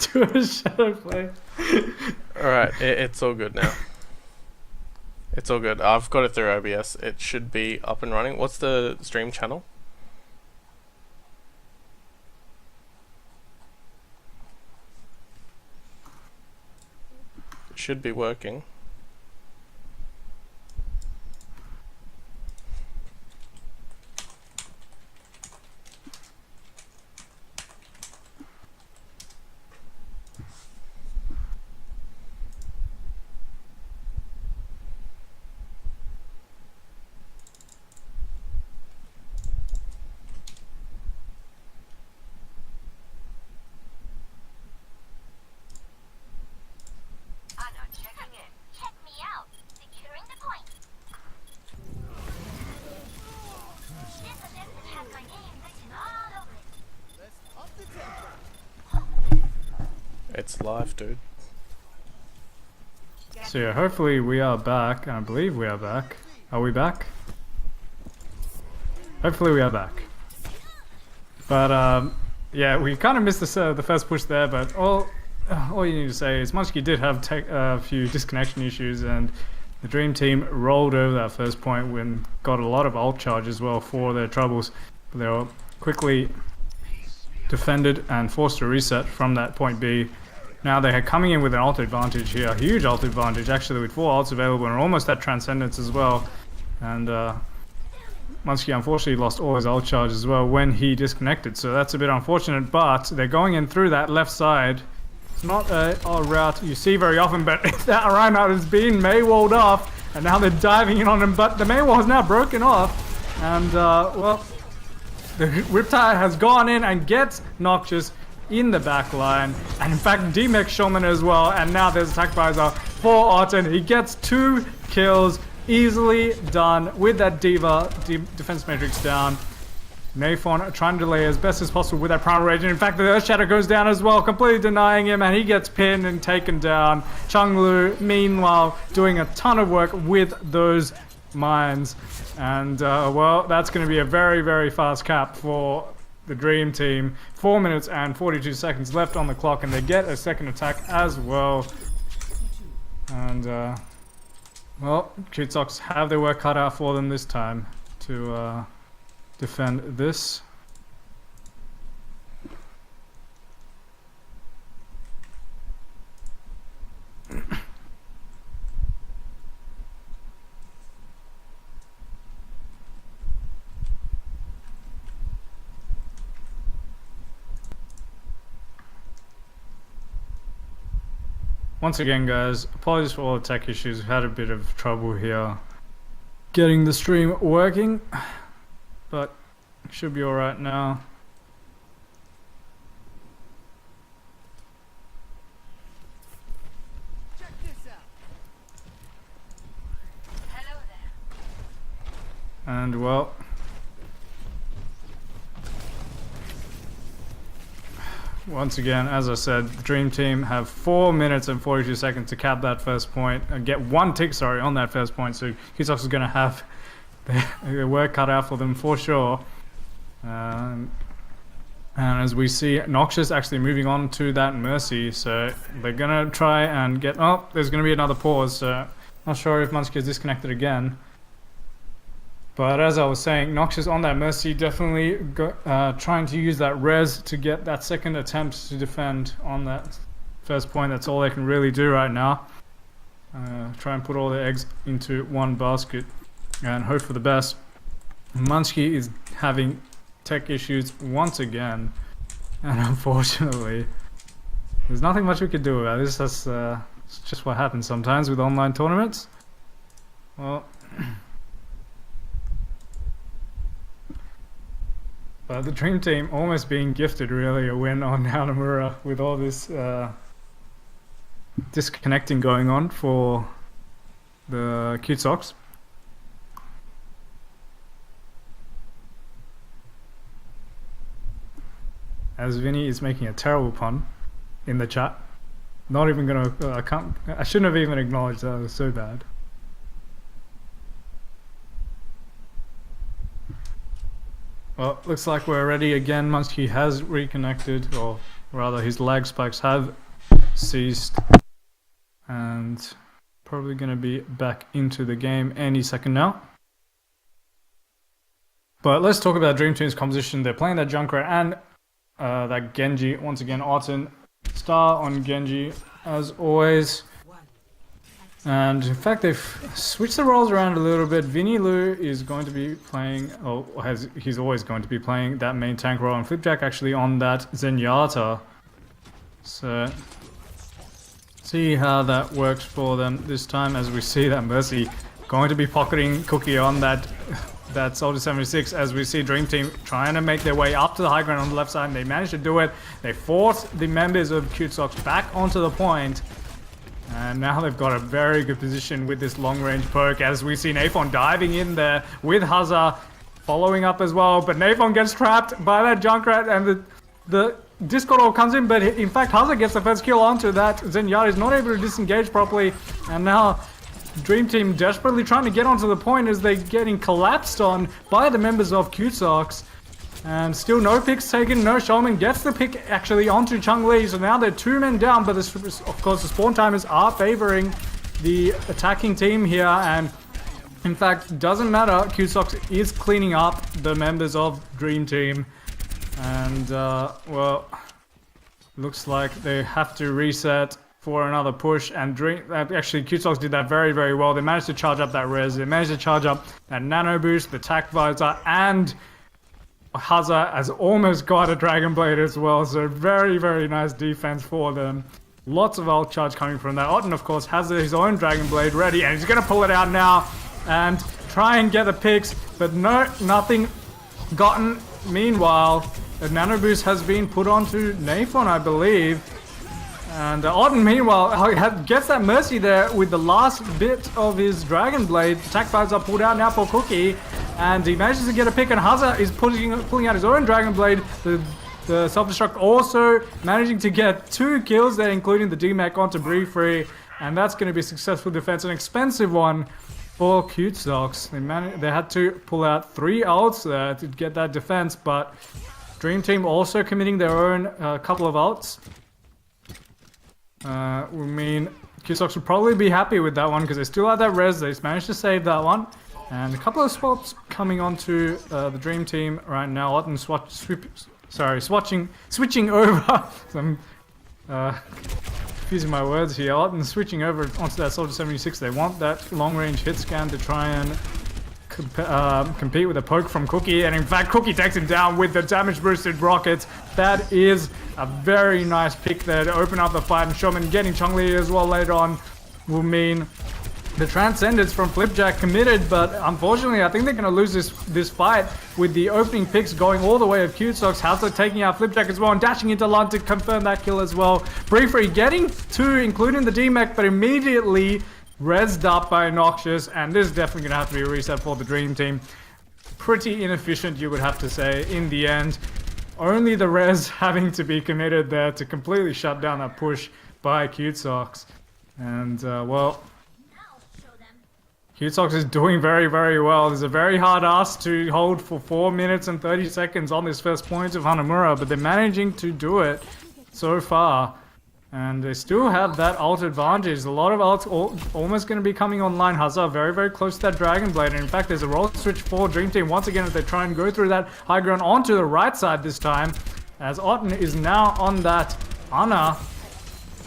Do a shadow play. Alright, it's all good now. It's all good. I've got it through OBS. It should be up and running. What's the stream channel? It should be working. It's live, dude. So yeah, hopefully we are back. I believe we are back. Are we back? Hopefully we are back. But yeah, we kind of missed the first push there. But all you need to say is Munchki did have a few disconnection issues, and the Dream Team rolled over that first point when got a lot of ult charge as well for their troubles. But they were quickly defended and forced to reset from that point B. Now they're coming in with an ult advantage here, a huge ult advantage actually, with 4 ults available and almost at Transcendence as well. And Munchki unfortunately lost all his ult charge as well when he disconnected, so that's a bit unfortunate, but they're going in through that left side. It's not a route you see very often, but that Reinhardt has been Maywalled off, and now they're diving in on him, but the Maywall is now broken off, and well, the Riptide has gone in and gets Noxious in the back line, and in fact D-Mech Shulman as well, and now there's attack visor for Otten. He gets 2 kills, easily done with that D.Va defense matrix down. Nafon trying to delay as best as possible with that Primal Rage, and in fact the Earth Shadow goes down as well, completely denying him, and he gets pinned and taken down. Chenglu meanwhile doing a ton of work with those mines, and well, that's going to be a very, very fast cap for the Dream Team. 4 minutes and 42 seconds left on the clock, and they get a second attack as well. And well, Cute Sox have their work cut out for them this time to defend this. Once again, guys, apologies for all the tech issues. We've had a bit of trouble here getting the stream working, but it should be alright now. Check this out. Hello there. And well, once again, as I said, the Dream Team have 4 minutes and 42 seconds to cap that first point and get 1 tick, sorry, on that first point. So Qsox is going to have their work cut out for them for sure. And as we see, Noxious actually moving on to that Mercy. So they're going to try and get... Oh, there's going to be another pause. So not sure if Munchki is disconnected again. But as I was saying, Noxious on that Mercy, definitely trying to use that res to get that second attempt to defend on that first point. That's all they can really do right now. Try and put all their eggs into one basket and hope for the best. Munchki is having tech issues once again, and unfortunately, there's nothing much we could do about this. That's it's just what happens sometimes with online tournaments. Well... But the Dream Team almost being gifted really a win on Hanamura with all this disconnecting going on for the Cute Sox. As Vinny is making a terrible pun in the chat. Not even gonna, I shouldn't have even acknowledged that, it was so bad. Well, looks like we're ready again. Munchki has reconnected, or rather his lag spikes have ceased, and probably going to be back into the game any second now. But let's talk about Dream Team's composition. They're playing that Junkrat and that Genji. Once again, Arton star on Genji as always. And in fact, they've switched the roles around a little bit. Vinny Lu is going to be playing, he's always going to be playing that main tank role, and Flipjack actually on that Zenyatta. So, see how that works for them this time, as we see that Mercy going to be pocketing Cookie on that Soldier 76, as we see Dream Team trying to make their way up to the high ground on the left side, and they managed to do it. They force the members of Cute Socks back onto the point. And now they've got a very good position with this long-range poke, as we see Nathon diving in there with Hazza following up as well. But Nathon gets trapped by that Junkrat, and the Discord all comes in, but in fact Hazza gets the first kill onto that. Zenyatta is not able to disengage properly, and now Dream Team desperately trying to get onto the point as they're getting collapsed on by the members of Cute Socks. And still no picks taken, no Showman gets the pick actually onto Chun-Li, so now they're 2 men down, but of course the spawn timers are favoring the attacking team here, and in fact doesn't matter, Q-Sox is cleaning up the members of Dream Team, and well, looks like they have to reset for another push, and actually Q-Sox did that very, very well. They managed to charge up that res, they managed to charge up that nano boost, the tac visor, and Hazza has almost got a Dragon Blade as well, so very, very nice defense for them. Lots of ult charge coming from that. Otten, of course, has his own Dragon Blade ready, and he's going to pull it out now and try and get the picks, but no, nothing gotten. Meanwhile, a Nano Boost has been put onto Nathon, I believe. And Otten, meanwhile, gets that Mercy there with the last bit of his Dragon Blade. Attack vibes are pulled out now for Cookie, and he manages to get a pick, and Hazza is pulling out his own Dragon Blade. The self-destruct also managing to get 2 kills there, including the DMAC onto Free, and that's going to be a successful defense, an expensive one for Cute Socks. They had to pull out 3 ults there to get that defense, but Dream Team also committing their own couple of ults. I mean, Q-Sox would probably be happy with that one because they still have that res. They managed to save that one. And a couple of swaps coming onto the Dream Team right now. Otten switching over. I'm confusing my words here. Otten switching over onto that Soldier 76. They want that long-range hit scan to try and compete with a poke from Cookie, and in fact Cookie takes him down with the damage boosted rockets. That is a very nice pick there to open up the fight, and Showman getting Chun-Li as well later on will mean the Transcendence from Flipjack committed, but unfortunately I think they're going to lose this fight with the opening picks going all the way of Cute Socks. Hauser taking out Flipjack as well and dashing into Lund to confirm that kill as well. Free getting 2, including the DMAC, but immediately rezzed up by Noxious, and this is definitely going to have to be a reset for the Dream Team. Pretty inefficient, you would have to say, in the end. Only the res having to be committed there to completely shut down that push by Cute Socks. And, well, Cute Socks is doing very, very well. There's a very hard ask to hold for 4 minutes and 30 seconds on this first point of Hanamura, but they're managing to do it so far. And they still have that ult advantage. A lot of ults almost going to be coming online. Hazza very, very close to that Dragon Blade. And in fact, there's a role switch for Dream Team once again as they try and go through that high ground onto the right side this time. As Otten is now on that Ana.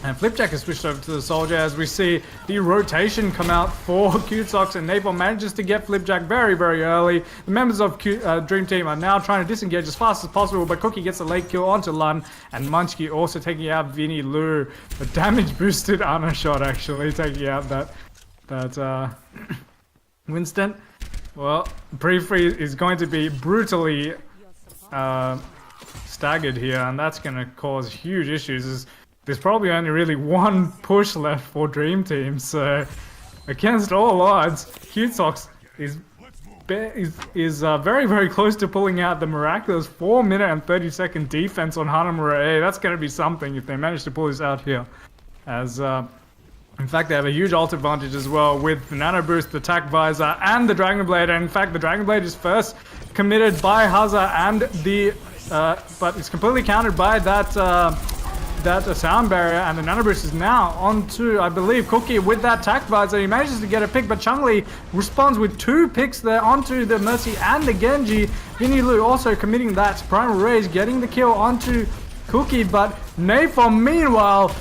And Flipjack has switched over to the Soldier as we see the rotation come out for Cute Socks, and Nathon manages to get Flipjack very, very early. The members of Dream Team are now trying to disengage as fast as possible, but Cookie gets a late kill onto Lun, and Munchki also taking out Vinny Lu. A damage boosted Ana shot actually taking out that Winston. Well, Free is going to be brutally staggered here, and that's going to cause huge issues. There's probably only really 1 push left for Dream Team, so against all odds, Cute Socks is very, very close to pulling out the miraculous 4-minute and 30-second defense on Hanamura A. That's going to be something if they manage to pull this out here. As, in fact, they have a huge ult advantage as well with the Nano Boost, the Attack Visor, and the Dragon Blade. And in fact, the Dragon Blade is first committed by Hazza, and the but it's completely countered by that that sound barrier, and the Nano Boost is now onto, I believe, Cookie with that tac visor. He manages to get a pick, but Chun-Li responds with 2 picks there onto the Mercy and the Genji. Vinny Lu also committing that Primal Rage, getting the kill onto Cookie, but Napalm meanwhile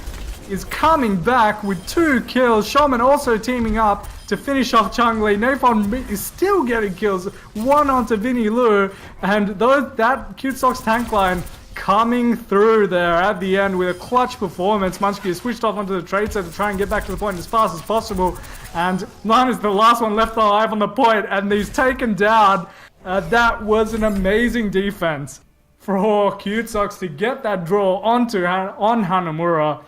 is coming back with 2 kills. Shaman also teaming up to finish off Chun-Li. Napalm is still getting kills, 1 onto Vinny Lu, and that Cute Socks tank line coming through there at the end with a clutch performance. Munchkin is switched off onto the Tracer to try and get back to the point as fast as possible, and Lan is the last one left alive on the point, and he's taken down. That was an amazing defense for Cute Socks to get that draw on Hanamura.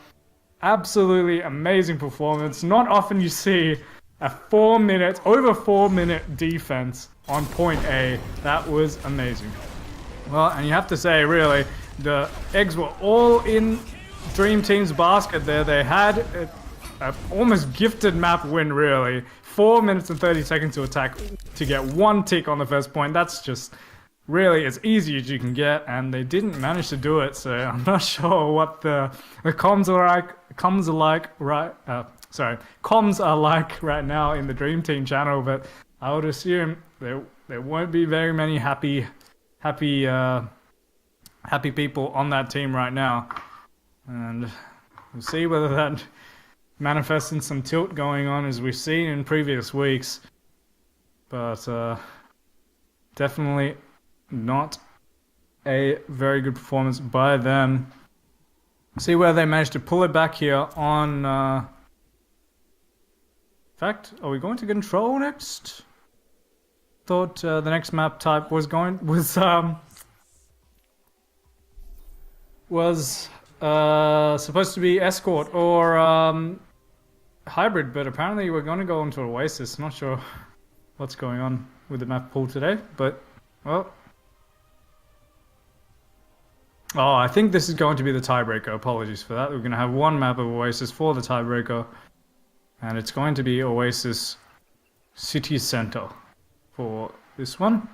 Absolutely amazing performance. Not often you see a over 4 minute defense on point A. That was amazing. Well, and you have to say, really, the eggs were all in Dream Team's basket there. They had a almost gifted map win, really. 4 minutes and 30 seconds to attack to get 1 tick on the first point. That's just really as easy as you can get, and they didn't manage to do it, so I'm not sure what the comms are like right now in the Dream Team channel, but I would assume there won't be very many happy people on that team right now, and we'll see whether that manifests in some tilt going on as we've seen in previous weeks, but definitely not a very good performance by them. See where they managed to pull it back here on in fact, are we going to control next? Thought the next map type was supposed to be escort or hybrid, but apparently we're going to go into Oasis. Not sure what's going on with the map pool today, but well. Oh, I think this is going to be the tiebreaker. Apologies for that. We're going to have 1 map of Oasis for the tiebreaker, and it's going to be Oasis City Center for this one.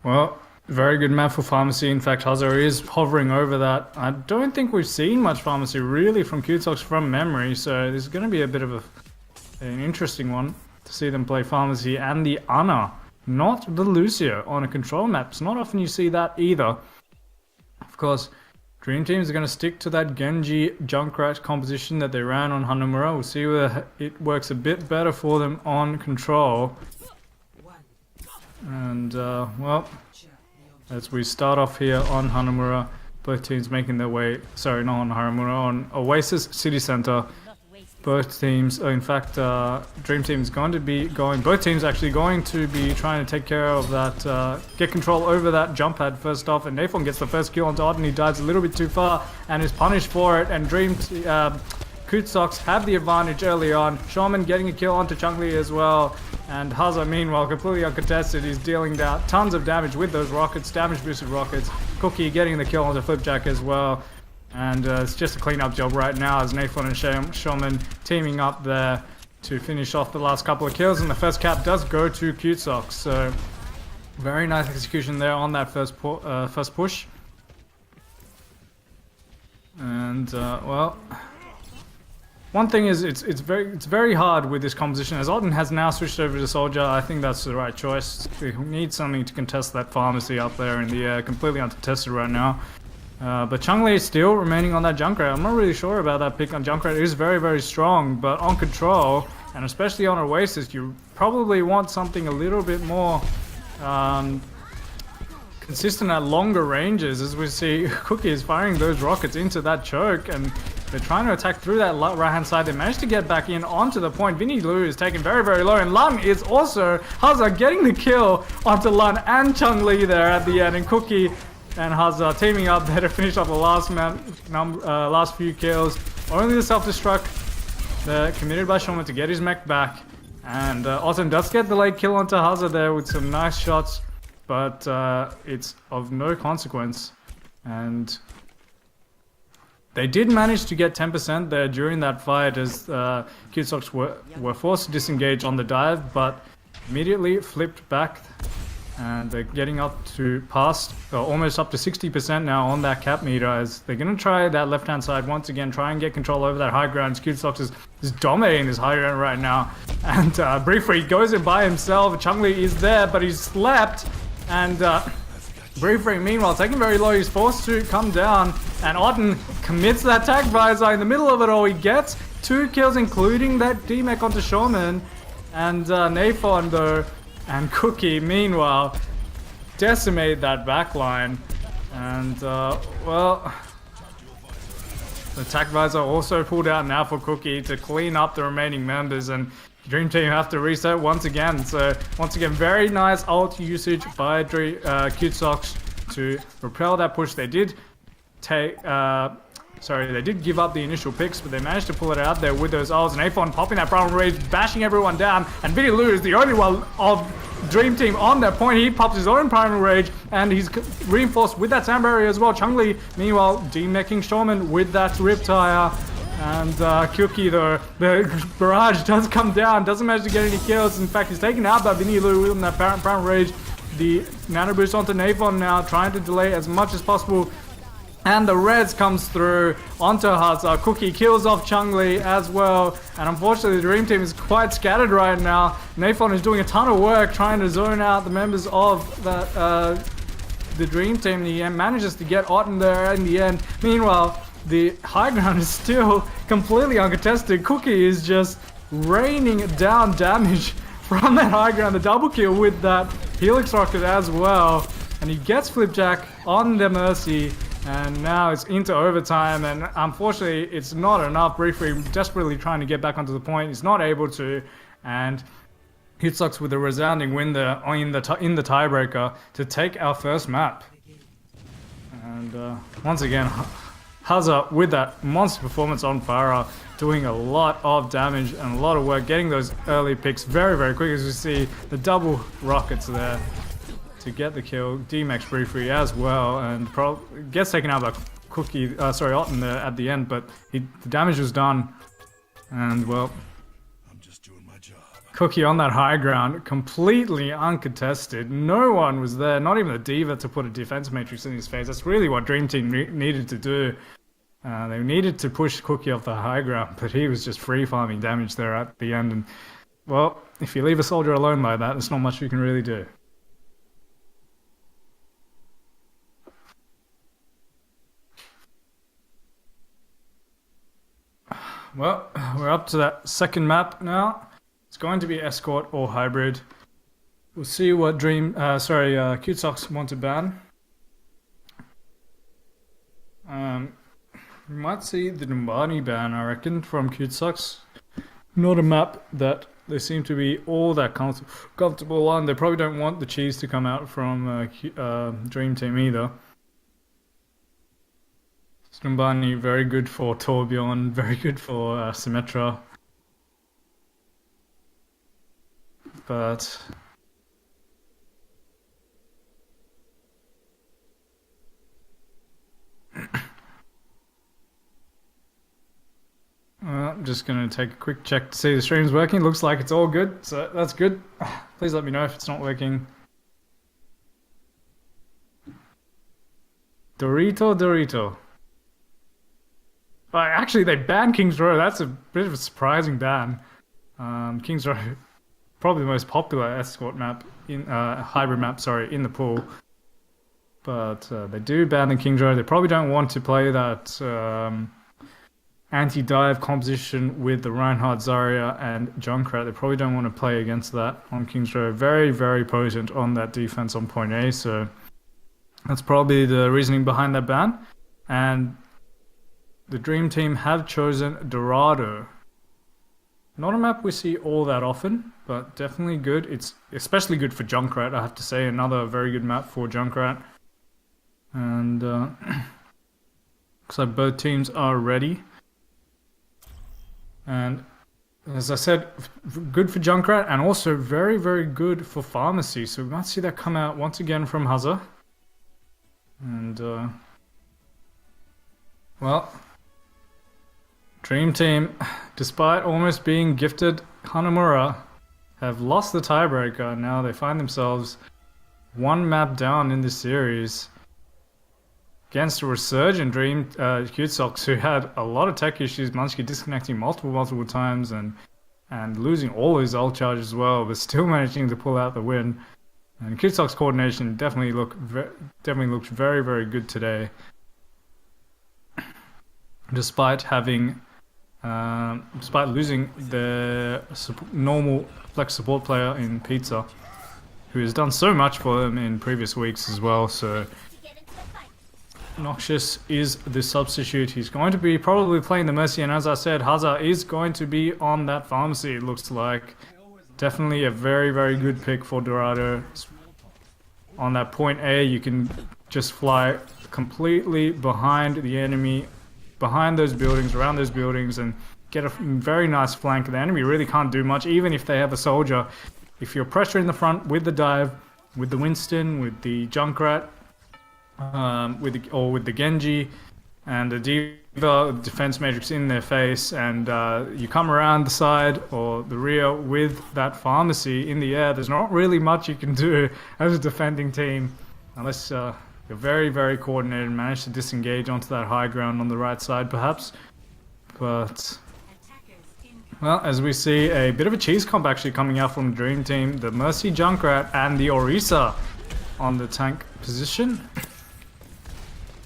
Well, very good map for Pharmacy. In fact, Hazard is hovering over that. I don't think we've seen much Pharmacy really from Cute Socks from memory, so this is going to be a bit of an interesting one to see them play Pharmacy and the Ana, not the Lucio, on a control map. It's not often you see that either. Of course, Dream Team is going to stick to that Genji Junkrat composition that they ran on Hanamura. We'll see whether it works a bit better for them on control. And, well, as we start off here on Hanamura, both teams making their way, sorry, not on Hanamura, on Oasis City Center. Both teams, in fact, Dream Team is going to be going, both teams actually going to be trying to take care of that, get control over that jump pad first off, and Napalm gets the first kill onto Odd, and he dives a little bit too far and is punished for it, and Cute Socks have the advantage early on. Shaman getting a kill onto Chun-Li as well, and Haza meanwhile completely uncontested. He's dealing out tons of damage with those rockets, damage boosted rockets. Cookie getting the kill onto Flipjack as well, and it's just a cleanup job right now as Nathan and Shaman teaming up there to finish off the last couple of kills, and the first cap does go to Cute Socks. So very nice execution there on that first push, and well. One thing is, it's very hard with this composition. As Alden has now switched over to Soldier, I think that's the right choice. We need something to contest that Pharmacy up there in the air, completely uncontested right now. But Chun-Li is still remaining on that Junkrat. I'm not really sure about that pick on Junkrat. It is very, very strong, but on control, and especially on Oasis, you probably want something a little bit more consistent at longer ranges, as we see Cookie is firing those rockets into that choke, and they're trying to attack through that right-hand side. They managed to get back in onto the point. Vinny Lu is taken very, very low, and Lan is also, Hazard getting the kill onto Lan and Chun-Li there at the end, and Cookie and Hazard teaming up there to finish off the last few kills. Only the self-destruct there committed by Shaman to get his mech back, and Autumn does get the late kill onto Hazard there with some nice shots, but it's of no consequence, and They did manage to get 10% there during that fight as Kidsox were forced to disengage on the dive, but immediately flipped back, and they're getting up to almost up to 60% now on that cap meter as they're going to try that left-hand side once again, try and get control over that high ground. Kidsox is dominating this high ground right now, and briefly goes in by himself. Chungli is there, but he's slapped, and Briefing, meanwhile, taking very low, he's forced to come down, and Otten commits that tag visor in the middle of it all. He gets 2 kills, including that D-Mech onto Shoman, and Nathon, though, and Cookie, meanwhile, decimate that backline, and, well, the tag visor also pulled out now for Cookie to clean up the remaining members, and Dream Team have to reset once again. So once again, very nice ult usage by Kidsox to repel that push. They did they did give up the initial picks, but they managed to pull it out there with those ults. And Aphon popping that Primal Rage, bashing everyone down. And Vinny Lu is the only one of Dream Team on that point. He pops his own Primal Rage, and he's reinforced with that Sound Barrier as well. Chungli, meanwhile, demeching Shoman with that Riptire. And Kyuki, though, the barrage does come down, doesn't manage to get any kills. In fact, he's taken out by Vinny Lu with that Primal Rage. The Nano Boost onto Nathon now, trying to delay as much as possible. And the Reds comes through onto Hazard. Cookie kills off Chungli as well. And unfortunately, the Dream Team is quite scattered right now. Nathon is doing a ton of work trying to zone out the members of the Dream Team. He manages to get Otten there in the end. Meanwhile, the high ground is still completely uncontested. Cookie is just raining down damage from that high ground. The double kill with that Helix Rocket as well. And he gets Flipjack on the Mercy. And now it's into overtime. And unfortunately, it's not enough. Briefly, desperately trying to get back onto the point. He's not able to. And Kidsox with a resounding win there in the tiebreaker to take our first map. And once again, Hazard with that monster performance on Pharah, doing a lot of damage and a lot of work, getting those early picks very, very quick, as you see the double rockets there to get the kill. D-Max briefly as well, and gets taken out by Otten there at the end, but the damage was done, and well, I'm just doing my job. Cookie on that high ground, completely uncontested. No one was there, not even the D.Va to put a defense matrix in his face. That's really what Dream Team needed to do. They needed to push Cookie off the high ground, but he was just free farming damage there at the end. And well, if you leave a soldier alone like that, there's not much you can really do. Well, we're up to that second map now. It's going to be Escort or Hybrid. We'll see what Kidsox want to ban. We might see the Numbani ban, I reckon, from Kidsox. Not a map that they seem to be all that comfortable on. They probably don't want the cheese to come out from Dream Team either. Numbani, very good for Torbjorn, very good for Symmetra. But I'm just going to take a quick check to see the stream's working. Looks like it's all good, so that's good. Please let me know if it's not working. Dorito. Actually, they banned King's Row. That's a bit of a surprising ban. King's Row, probably the most popular escort map hybrid map, in the pool. But they do ban the King's Row. They probably don't want to play that anti-dive composition with the Reinhardt, Zarya, and Junkrat. They probably don't want to play against that on King's Row. Very, very potent on that defense on point A. So that's probably the reasoning behind that ban. And the Dream Team have chosen Dorado. Not a map we see all that often, but definitely good. It's especially good for Junkrat, I have to say. Another very good map for Junkrat. And looks like both teams are ready. And as I said, good for Junkrat and also very, very good for Pharmacy. So we might see that come out once again from Hazza. And, well, Dream Team, despite almost being gifted Hanamura, have lost the tiebreaker. Now they find themselves one map down in this series against a resurgent Dream Cute Sox, who had a lot of tech issues. Munchkin disconnecting multiple times and losing all his ult charge as well, but still managing to pull out the win. And Cute Sox coordination definitely looked very, very good today, despite having despite losing the normal flex support player in Pizza, who has done so much for them in previous weeks as well. So Noxious is the substitute. He's going to be probably playing the Mercy, and as I said, Hazard is going to be on that pharmacy, it looks like. Definitely a very, very good pick for Dorado. On that point A, you can just fly completely behind the enemy, behind those buildings, around those buildings, and get a very nice flank. The enemy really can't do much, even if they have a soldier. If you're pressuring the front with the dive, with the Winston, with the Junkrat, with the Genji and the D.Va defense matrix in their face, and you come around the side or the rear with that pharmacy in the air, there's not really much you can do as a defending team unless you're very, very coordinated and manage to disengage onto that high ground on the right side perhaps. But well, as we see a bit of a cheese comp actually coming out from the Dream Team, the Mercy Junkrat and the Orisa on the tank position.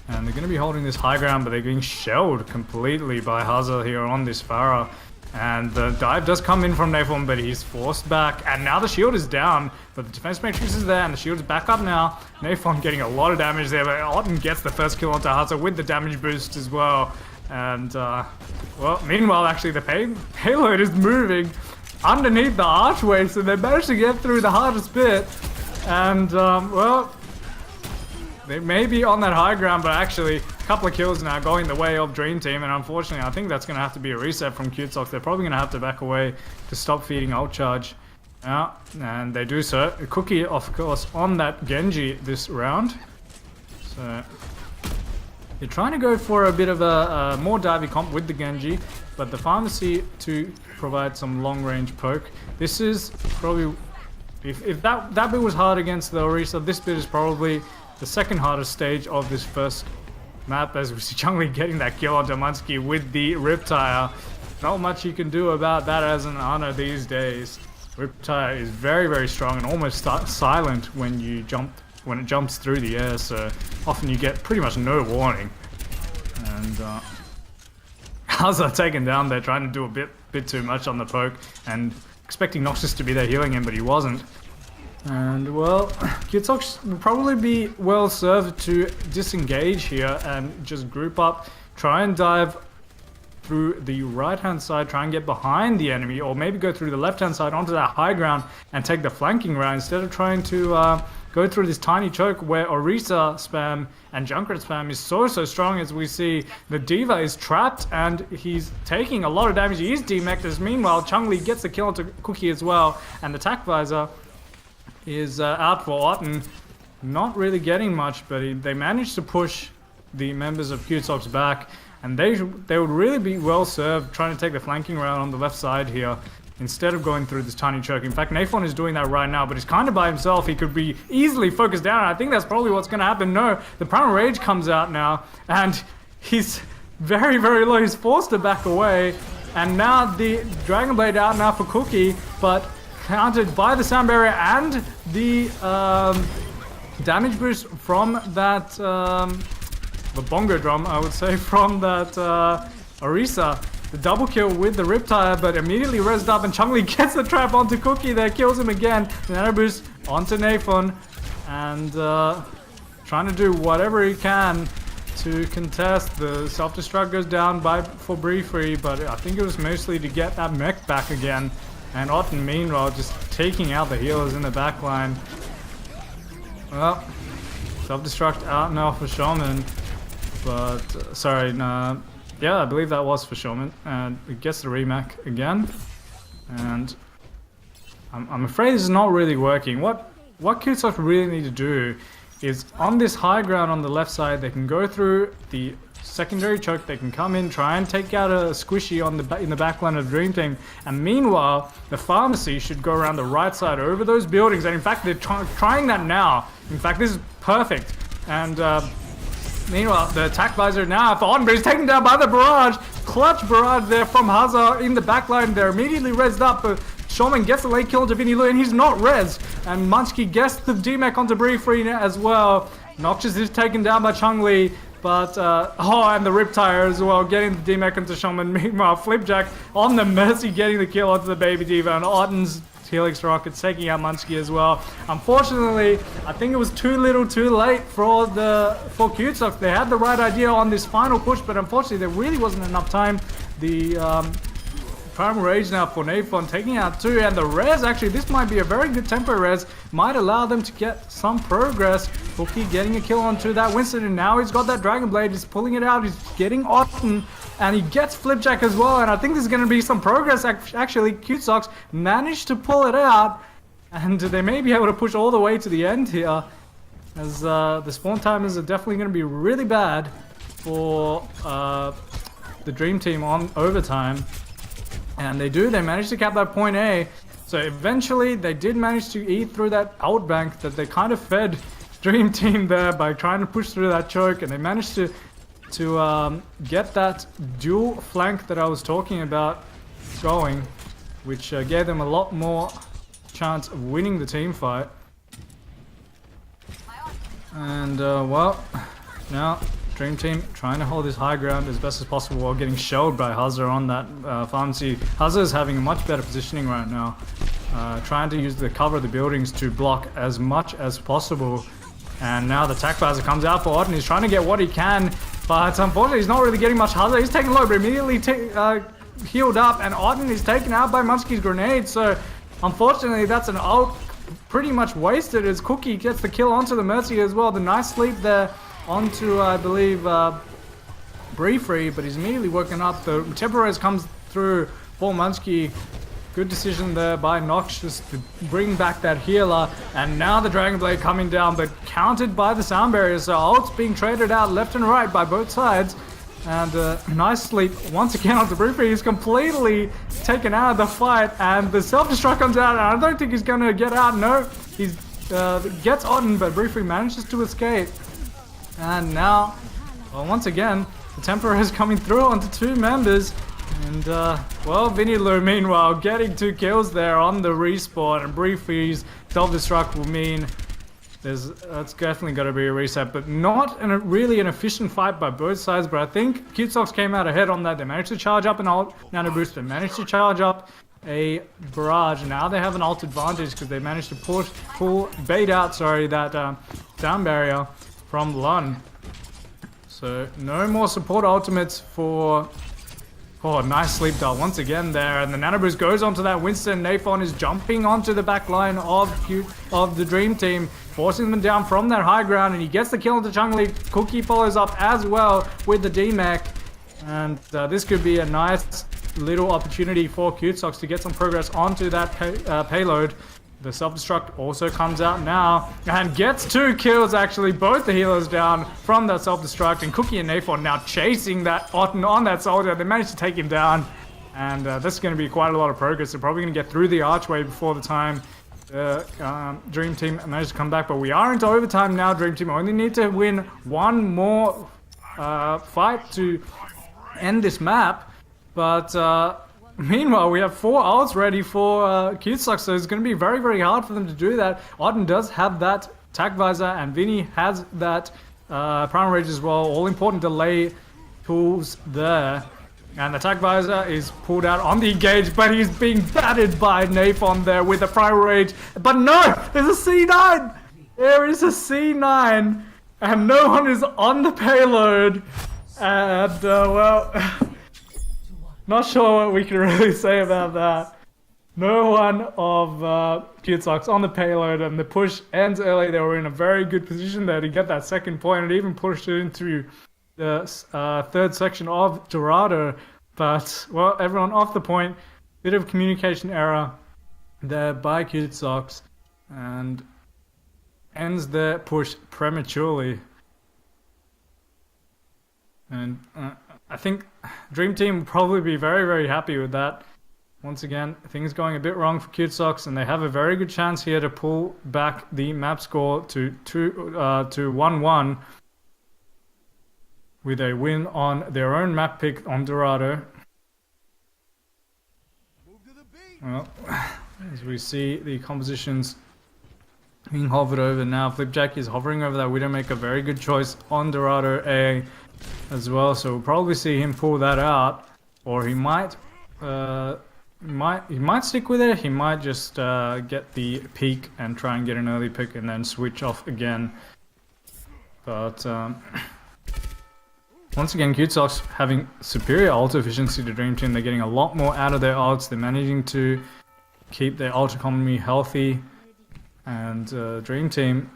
And they're going to be holding this high ground, but they're getting shelled completely by Hazard here on this Pharah. And the dive does come in from Nafon, but he's forced back. And now the shield is down, but the defense matrix is there, and the shield's back up now. Nafon getting a lot of damage there, but Otten gets the first kill onto Hazard with the damage boost as well. And, well, meanwhile, actually, the payload is moving underneath the archway, so they managed to get through the hardest bit. And, well, they may be on that high ground, but actually a couple of kills now going the way of Dream Team, and unfortunately I think that's going to have to be a reset from Cute Sox. They're probably going to have to back away to stop feeding ult charge. Yeah, and they do so. Cookie, of course, on that Genji this round. So they're trying to go for a bit of a more divey comp with the Genji, but the Pharmacy to provide some long range poke. This is probably, if that bit was hard against the Orisa, this bit is probably the second hardest stage of this first map, as we see Chun-Li getting that kill on Damansky with the Riptire. Not much you can do about that as an Ana these days. Riptire is very, very strong and almost silent when it jumps through the air, so often you get pretty much no warning. And Hazard taken down there, trying to do a bit too much on the poke and expecting Noxious to be there healing him, but he wasn't. And well, Cute Sox will probably be well served to disengage here and just group up, try and dive through the right hand side, try and get behind the enemy, or maybe go through the left hand side onto that high ground and take the flanking round instead of trying to go through this tiny choke where Orisa spam and Junkrat spam is so strong. As we see, the D.Va is trapped and he's taking a lot of damage. He is demeched, as meanwhile Chun-Li gets the kill onto Cookie as well, and the Tac Visor is out for Otten. Not really getting much, but they managed to push the members of Cute Sox back, and they would really be well served trying to take the flanking round on the left side here instead of going through this tiny choke. In fact, Nafon is doing that right now, but he's kind of by himself. He could be easily focused down, and I think that's probably what's going to happen. No, the Primal Rage comes out now, and he's very, very low. He's forced to back away, and now the Dragon Blade out now for Cookie, but countered by the sound barrier and the damage boost from that the bongo drum, I would say, from that Orisa. The double kill with the Riptire, but immediately rezzed up, and Chun-Li gets the trap onto Cookie there, kills him again. The nano boost onto Nafon, and trying to do whatever he can to contest. The self-destruct goes down for Bree-Free, but I think it was mostly to get that mech back again. And Otten, meanwhile, just taking out the healers in the back line. Well, self-destruct out now for Shaman. But, sorry, no. Yeah, I believe that was for Shaman. And it gets the remake again. And I'm afraid this is not really working. What Cute Sox really need to do is, on this high ground on the left side, they can go through the secondary choke, they can come in, try and take out a squishy on in the back line of the Dream Team. And meanwhile, the pharmacy should go around the right side over those buildings. And in fact, they're trying that now. In fact, this is perfect. And meanwhile, the attack visor now for Ottenberry is taken down by the barrage. Clutch barrage there from Hazard in the back line. They're immediately rezzed up, but Shaman gets the late kill to Vinny Lu, and he's not rezzed. And Munchki gets the DMAC onto Free as well. Noxious is taken down by Chun-Li, but and the Riptire as well, getting the DMAC into Shaman. Meanwhile, Flipjack on the Mercy getting the kill onto the Baby Diva, and Otten's Helix Rockets taking out Munchki as well. Unfortunately, I think it was too little too late for Cutesocks. They had the right idea on this final push, but unfortunately there really wasn't enough time. The Primal Rage now for Nafon taking out 2, and the res, actually this might be a very good tempo res, might allow them to get some progress. Cookie getting a kill onto that Winston, and now he's got that Dragon Blade, he's pulling it out, he's getting Otten, and he gets Flipjack as well, and I think there's going to be some progress. Actually, Cutesocks managed to pull it out, and they may be able to push all the way to the end here, as the spawn timers are definitely going to be really bad for the Dream Team on overtime. And they manage to cap that point A. So eventually they did manage to eat through that outbank that they kind of fed Dream Team there by trying to push through that choke, and they managed to get that dual flank that I was talking about going, which gave them a lot more chance of winning the team fight. And well, now Dream Team trying to hold this high ground as best as possible while getting shelled by Hazard on that pharmacy. Hazard is having a much better positioning right now, trying to use the cover of the buildings to block as much as possible. And now the attack visor comes out for Otten. He's trying to get what he can, but unfortunately he's not really getting much. Hazard, he's taking low, but immediately healed up, and Otten is taken out by Munchki's grenade. So unfortunately that's an ult pretty much wasted as Cookie gets the kill onto the Mercy as well. The nice sleep there onto, I believe, Free, but he's immediately woken up. The Temporary comes through for Munchki. Good decision there by Noxious to bring back that healer. And now the Dragon Blade coming down, but countered by the sound barrier. So ults being traded out left and right by both sides. And nice sleep once again onto Free. He's completely taken out of the fight, and the self-destruct comes out, and I don't think he's going to get out. No, he gets Otten, but Free manages to escape. And now, well, once again, the Temporary is coming through onto 2 members. And, well, Vinny Lu, meanwhile, getting 2 kills there on the respawn. And Free's self-destruct will mean that's definitely got to be a reset. But not really an efficient fight by both sides. But I think Cutesocks came out ahead on that. They managed to charge up an ult nano boost. They managed to charge up a barrage. Now they have an ult advantage because they managed to bait out that sound barrier from Lun. So no more support ultimates for... Oh, nice sleep dart once again there, and the nano boost goes onto that Winston. Nafon is jumping onto the back line of the Dream Team, forcing them down from that high ground, and he gets the kill into Chun-Li. Cookie follows up as well with the DMAC, and this could be a nice little opportunity for Cutesocks to get some progress onto that payload. The self-destruct also comes out now and gets 2 kills, actually, both the healers down from that self-destruct, and Cookie and Nafon now chasing that Otten on that soldier. They managed to take him down, and this is going to be quite a lot of progress. They're probably going to get through the archway before the time Dream Team managed to come back, but we are into overtime now. Dream Team only need to win one more fight to end this map, but meanwhile, we have 4 ults ready for Cutesocks, so it's going to be very, very hard for them to do that. Otten does have that attack visor, and Vinny has that Primal Rage as well. All important delay tools there. And the attack visor is pulled out on the engage, but he's being battered by Nafon there with the Primal Rage. But no! There's a C9! There is a C9! And no one is on the payload. And, well... Not sure what we can really say about that. No one of Cutesocks on the payload, and the push ends early. They were in a very good position there to get that second point, and even pushed it into the third section of Dorado. But, well, everyone off the point. Bit of communication error there by Cutesocks, and ends their push prematurely. And I think Dream Team will probably be very, very happy with that. Once again, things going a bit wrong for Cute Socks, and they have a very good chance here to pull back the map score to 1-1 with a win on their own map pick on Dorado. Well, as we see the compositions being hovered over now, Flipjack is hovering over that Widowmaker. Very good choice on Dorado A as well, so we'll probably see him pull that out, or he might stick with it. He might just get the peak and try and get an early pick and then switch off again. But once again, Cute Socks having superior ult efficiency to Dream Team. They're getting a lot more out of their ults. They're managing to keep their ult economy healthy. And Dream Team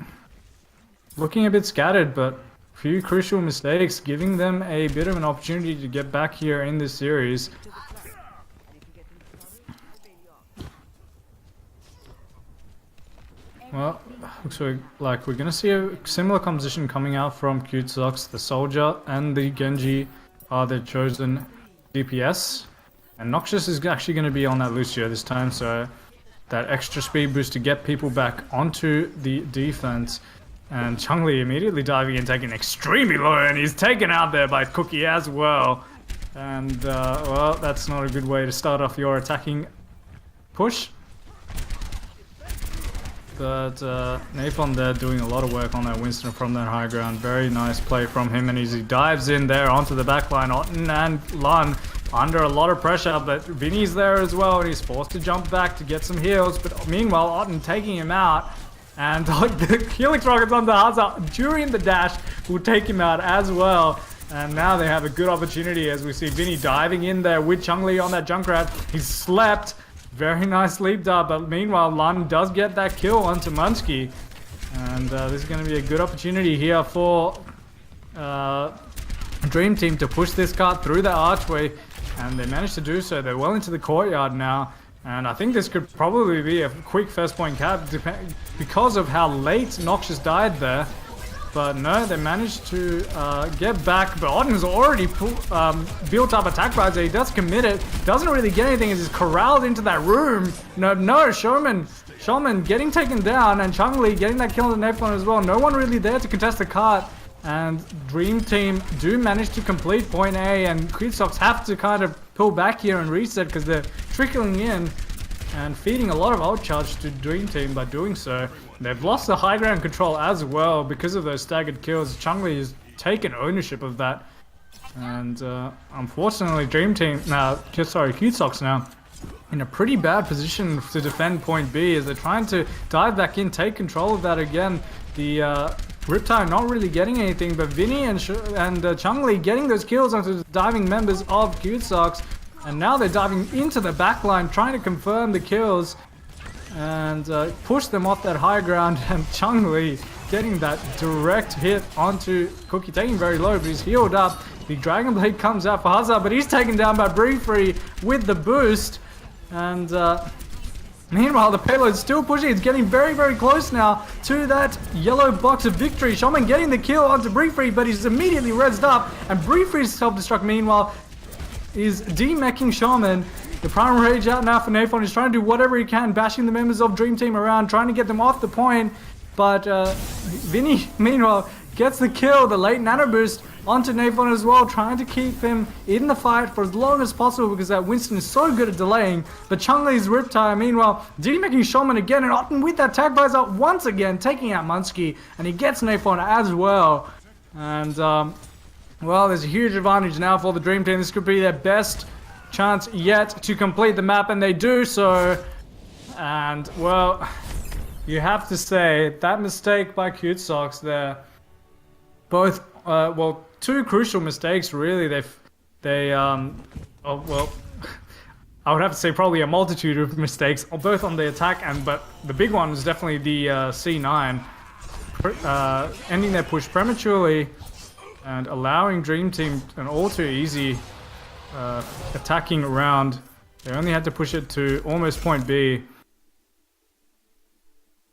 looking a bit scattered, but few crucial mistakes, giving them a bit of an opportunity to get back here in this series. Well, looks like we're going to see a similar composition coming out from Cute Socks. The Soldier and the Genji are their chosen DPS. And Noxious is actually going to be on that Lucio this time, so that extra speed boost to get people back onto the defense. And Chun-Li immediately diving in, taking extremely low, and he's taken out there by Cookie as well. And, well, that's not a good way to start off your attacking push. But Napalm there doing a lot of work on that Winston from that high ground. Very nice play from him, and as he dives in there onto the backline, Otten and Lun under a lot of pressure, but Vinny's there as well, and he's forced to jump back to get some heals. But meanwhile, Otten taking him out, and the Helix Rockets on the Hazard during the dash will take him out as well. And now they have a good opportunity as we see Vinny diving in there with Chun-Li on that Junkrat. He's slept. Very nice leap dart, but meanwhile Lun does get that kill onto Munchki. And this is going to be a good opportunity here for Dream Team to push this cart through the archway. And they managed to do so. They're well into the courtyard now. And I think this could probably be a quick first point cap because of how late Noxious died there. But no, they managed to get back. But Otten's already built up attack vibes. He does commit it. Doesn't really get anything. He's corralled into that room. No, Showman getting taken down. And Chun-Li getting that kill on the Napalm as well. No one really there to contest the cart. And Dream Team do manage to complete point A. And Cute Socks have to kind of pull back here and reset because they're trickling in and feeding a lot of ult charge to Dream Team by doing so. They've lost the high ground control as well because of those staggered kills. Chun-Li has taken ownership of that. And unfortunately, Cute Socks now in a pretty bad position to defend point B as they're trying to dive back in, take control of that again. The Riptide not really getting anything, but Vinny and Chun-Li getting those kills onto the diving members of Cute Socks. And now they're diving into the backline, trying to confirm the kills and push them off that high ground. And Chun-Li getting that direct hit onto Cookie, taking very low, but he's healed up. The Dragon Blade comes out for Hazard, but he's taken down by Free with the boost. And meanwhile, the payload's still pushing. It's getting very, very close now to that yellow box of victory. Shaman getting the kill onto Free, but he's immediately rezzed up. And Free's self-destruct, meanwhile, is demeching Shaman. The Primal Rage out now for Napalm. He's trying to do whatever he can, bashing the members of Dream Team around, trying to get them off the point. But Vinny, meanwhile, gets the kill, the late nano boost onto Napalm as well, trying to keep him in the fight for as long as possible because that Winston is so good at delaying. But Chun-Li's Riptide, meanwhile, demeching Shaman again, and Otten with that tag visor once again, taking out Munchki, and he gets Napalm as well. And well, there's a huge advantage now for the Dream Team. This could be their best chance yet to complete the map, and they do so. And, well, you have to say, that mistake by Cute Socks there, both, well, two crucial mistakes, really. I would have to say probably a multitude of mistakes, both on the attack, but the big one was definitely the C9, ending their push prematurely, and allowing Dream Team an all too easy attacking round. They only had to push it to almost point B.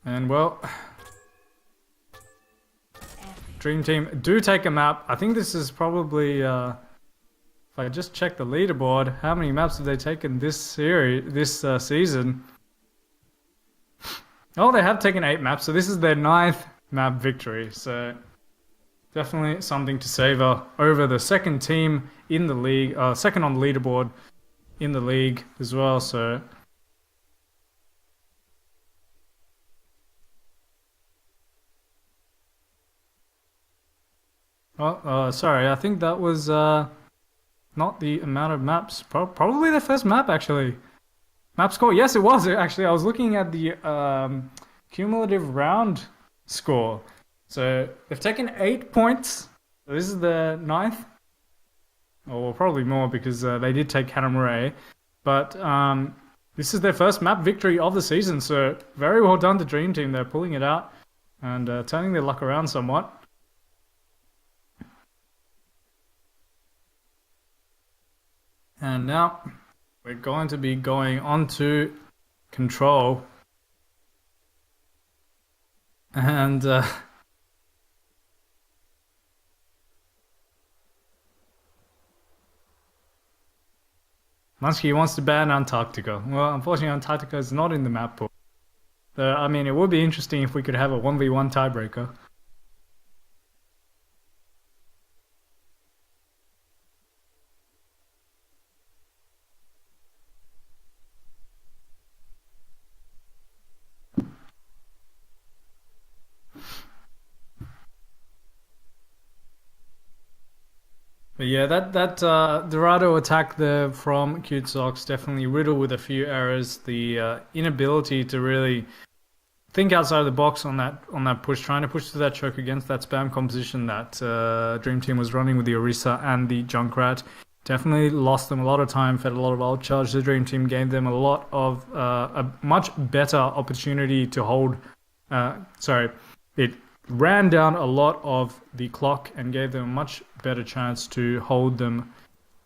And well, Dream Team do take a map. I think this is probably, if I just check the leaderboard, how many maps have they taken this season? Oh, they have taken 8 maps, so this is their 9th map victory. So definitely something to savor over the second team in the league, second on the leaderboard in the league as well. So sorry, I think that was not the amount of maps. Probably their first map, actually. Map score? Yes, it was. Actually, I was looking at the cumulative round score. So they've taken 8 points. So this is the 9th. Or well, probably more because they did take Hanamura. But this is their first map victory of the season. So very well done to Dream Team. They're pulling it out and turning their luck around somewhat. And now we're going to be going on to Control. And Muskie wants to ban Antarctica. Well, unfortunately, Antarctica is not in the map pool. I mean, it would be interesting if we could have a 1v1 tiebreaker. But yeah, that Dorado attack there from Cute Socks definitely riddled with a few errors. The inability to really think outside of the box on that push, trying to push through that choke against that spam composition that Dream Team was running with the Orisa and the Junkrat. Definitely lost them a lot of time, fed a lot of ult charge. The Dream Team gave them a lot of a much better opportunity to hold. It ran down a lot of the clock and gave them a much better chance to hold them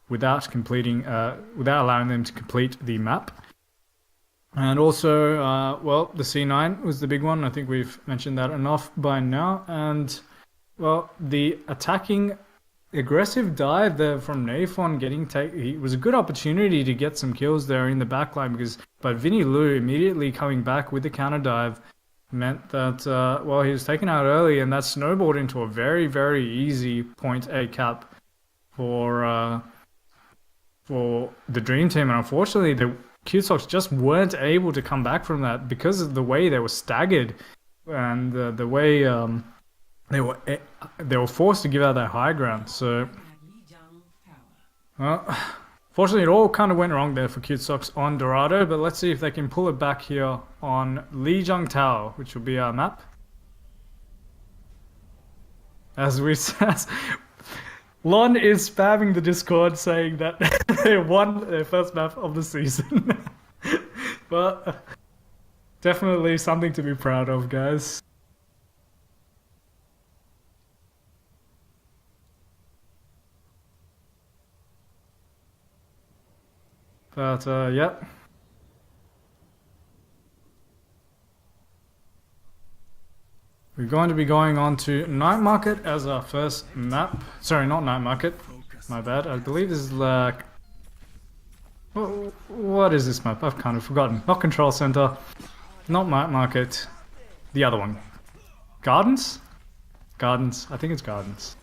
without allowing them to complete the map. And also, well, the C9 was the big one. I think we've mentioned that enough by now. And, well, the attacking aggressive dive there from Nafon it was a good opportunity to get some kills there in the backline but Vinny Lu immediately coming back with the counter dive meant that, well, he was taken out early, and that snowballed into a very, very easy 0.8 cap for the Dream Team. And unfortunately, the Cute Socks just weren't able to come back from that because of the way they were staggered and the way they were forced to give out that high ground. So, fortunately, it all kind of went wrong there for Cute Socks on Dorado, but let's see if they can pull it back here on Lijiang Tower, which will be our map. As we said, Lon is spamming the Discord saying that they won their first map of the season. But definitely something to be proud of, guys. But, yep. We're going to be going on to Night Market as our first map. Sorry, not Night Market. My bad. I believe this is like... What is this map? I've kind of forgotten. Not Control Center. Not Night Market. The other one. Gardens? Gardens. I think it's Gardens.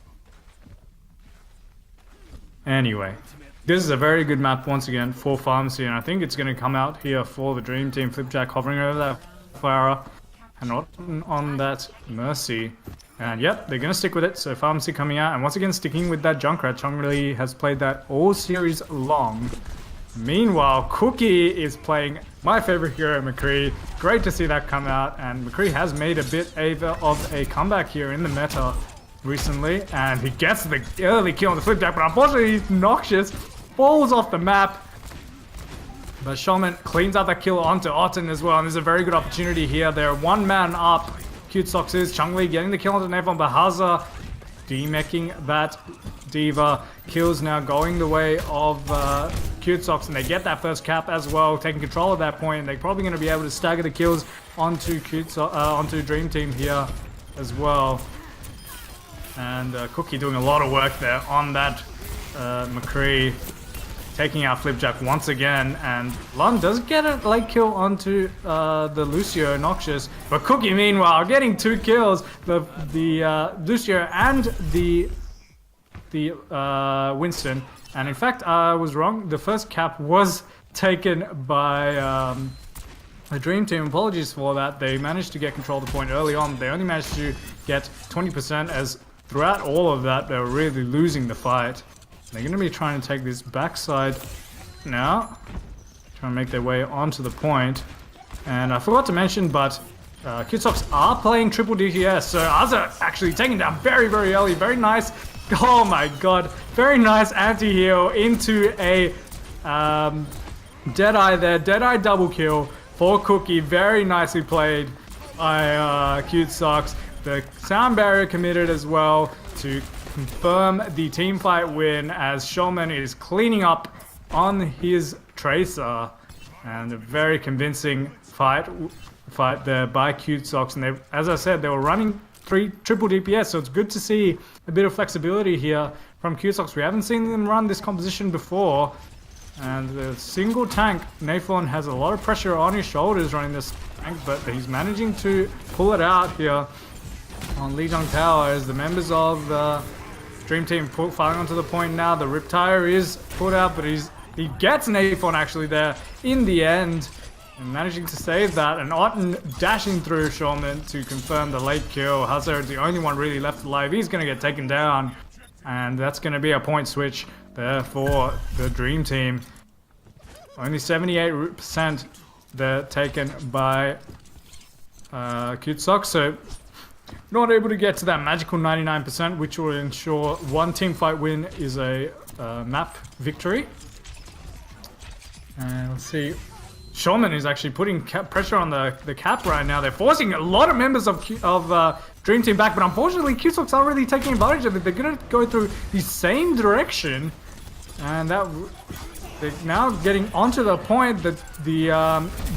Anyway. This is a very good map once again for Pharmacy, and I think it's going to come out here for the Dream Team. Flipjack hovering over that Flower and not on that Mercy. And yep, they're going to stick with it. So Pharmacy coming out, and once again sticking with that Junkrat. Chongli has played that all series long. Meanwhile, Cookie is playing my favorite hero, McCree. Great to see that come out, and McCree has made a bit of a comeback here in the meta recently, and he gets the early kill on the Flipjack, but unfortunately he's Noxious. Falls off the map, but Shaman cleans out that kill onto Otten as well, and there's a very good opportunity here. They're one man up. Cute Socks is Chongli getting the kill onto Navon Bahaza, demeching that Diva. Kills now going the way of Cute Socks, and they get that first cap as well, taking control at that point, and they're probably going to be able to stagger the kills onto Dream Team here as well. And Cookie doing a lot of work there on that McCree, taking out Flipjack once again, and Lund does get a late kill onto the Lucio Noxious, but Cookie meanwhile getting 2 kills, the Lucio and the Winston. And in fact, I was wrong, the first cap was taken by the Dream Team. Apologies for that. They managed to get control of the point early on. They only managed to get 20%, as throughout all of that they were really losing the fight. They're going to be trying to take this backside now, trying to make their way onto the point. And I forgot to mention, but Kidsox are playing triple DPS, so Azza actually taking down very, very early. Very nice. Oh my god. Very nice anti-heal into a Deadeye there. Deadeye double kill for Cookie. Very nicely played by Kidsox. The sound barrier committed as well to confirm the team fight win, as Shulman is cleaning up on his Tracer, and a very convincing fight there by Kidsox. And they, as I said, they were running triple DPS, so it's good to see a bit of flexibility here from Kidsox. We haven't seen them run this composition before, and the single tank, Nathan has a lot of pressure on his shoulders running this tank, but he's managing to pull it out here on Lijiang Tower, as the members of the Dream Team filing onto the point now. The Riptire is put out, but he gets Nathan actually there in the end, and managing to save that. And Otten dashing through Shulman to confirm the late kill. Hazard, the only one really left alive, he's going to get taken down, and that's going to be a point switch there for the Dream Team. Only 78% they're taken by Kidsox, so not able to get to that magical 99%, which will ensure one team fight win is a map victory. And let's see, Shulman is actually putting pressure on the cap right now. They're forcing a lot of members of Dream Team back, but unfortunately Kidsox aren't really taking advantage of it. They're going to go through the same direction, and that they're now getting onto the point that the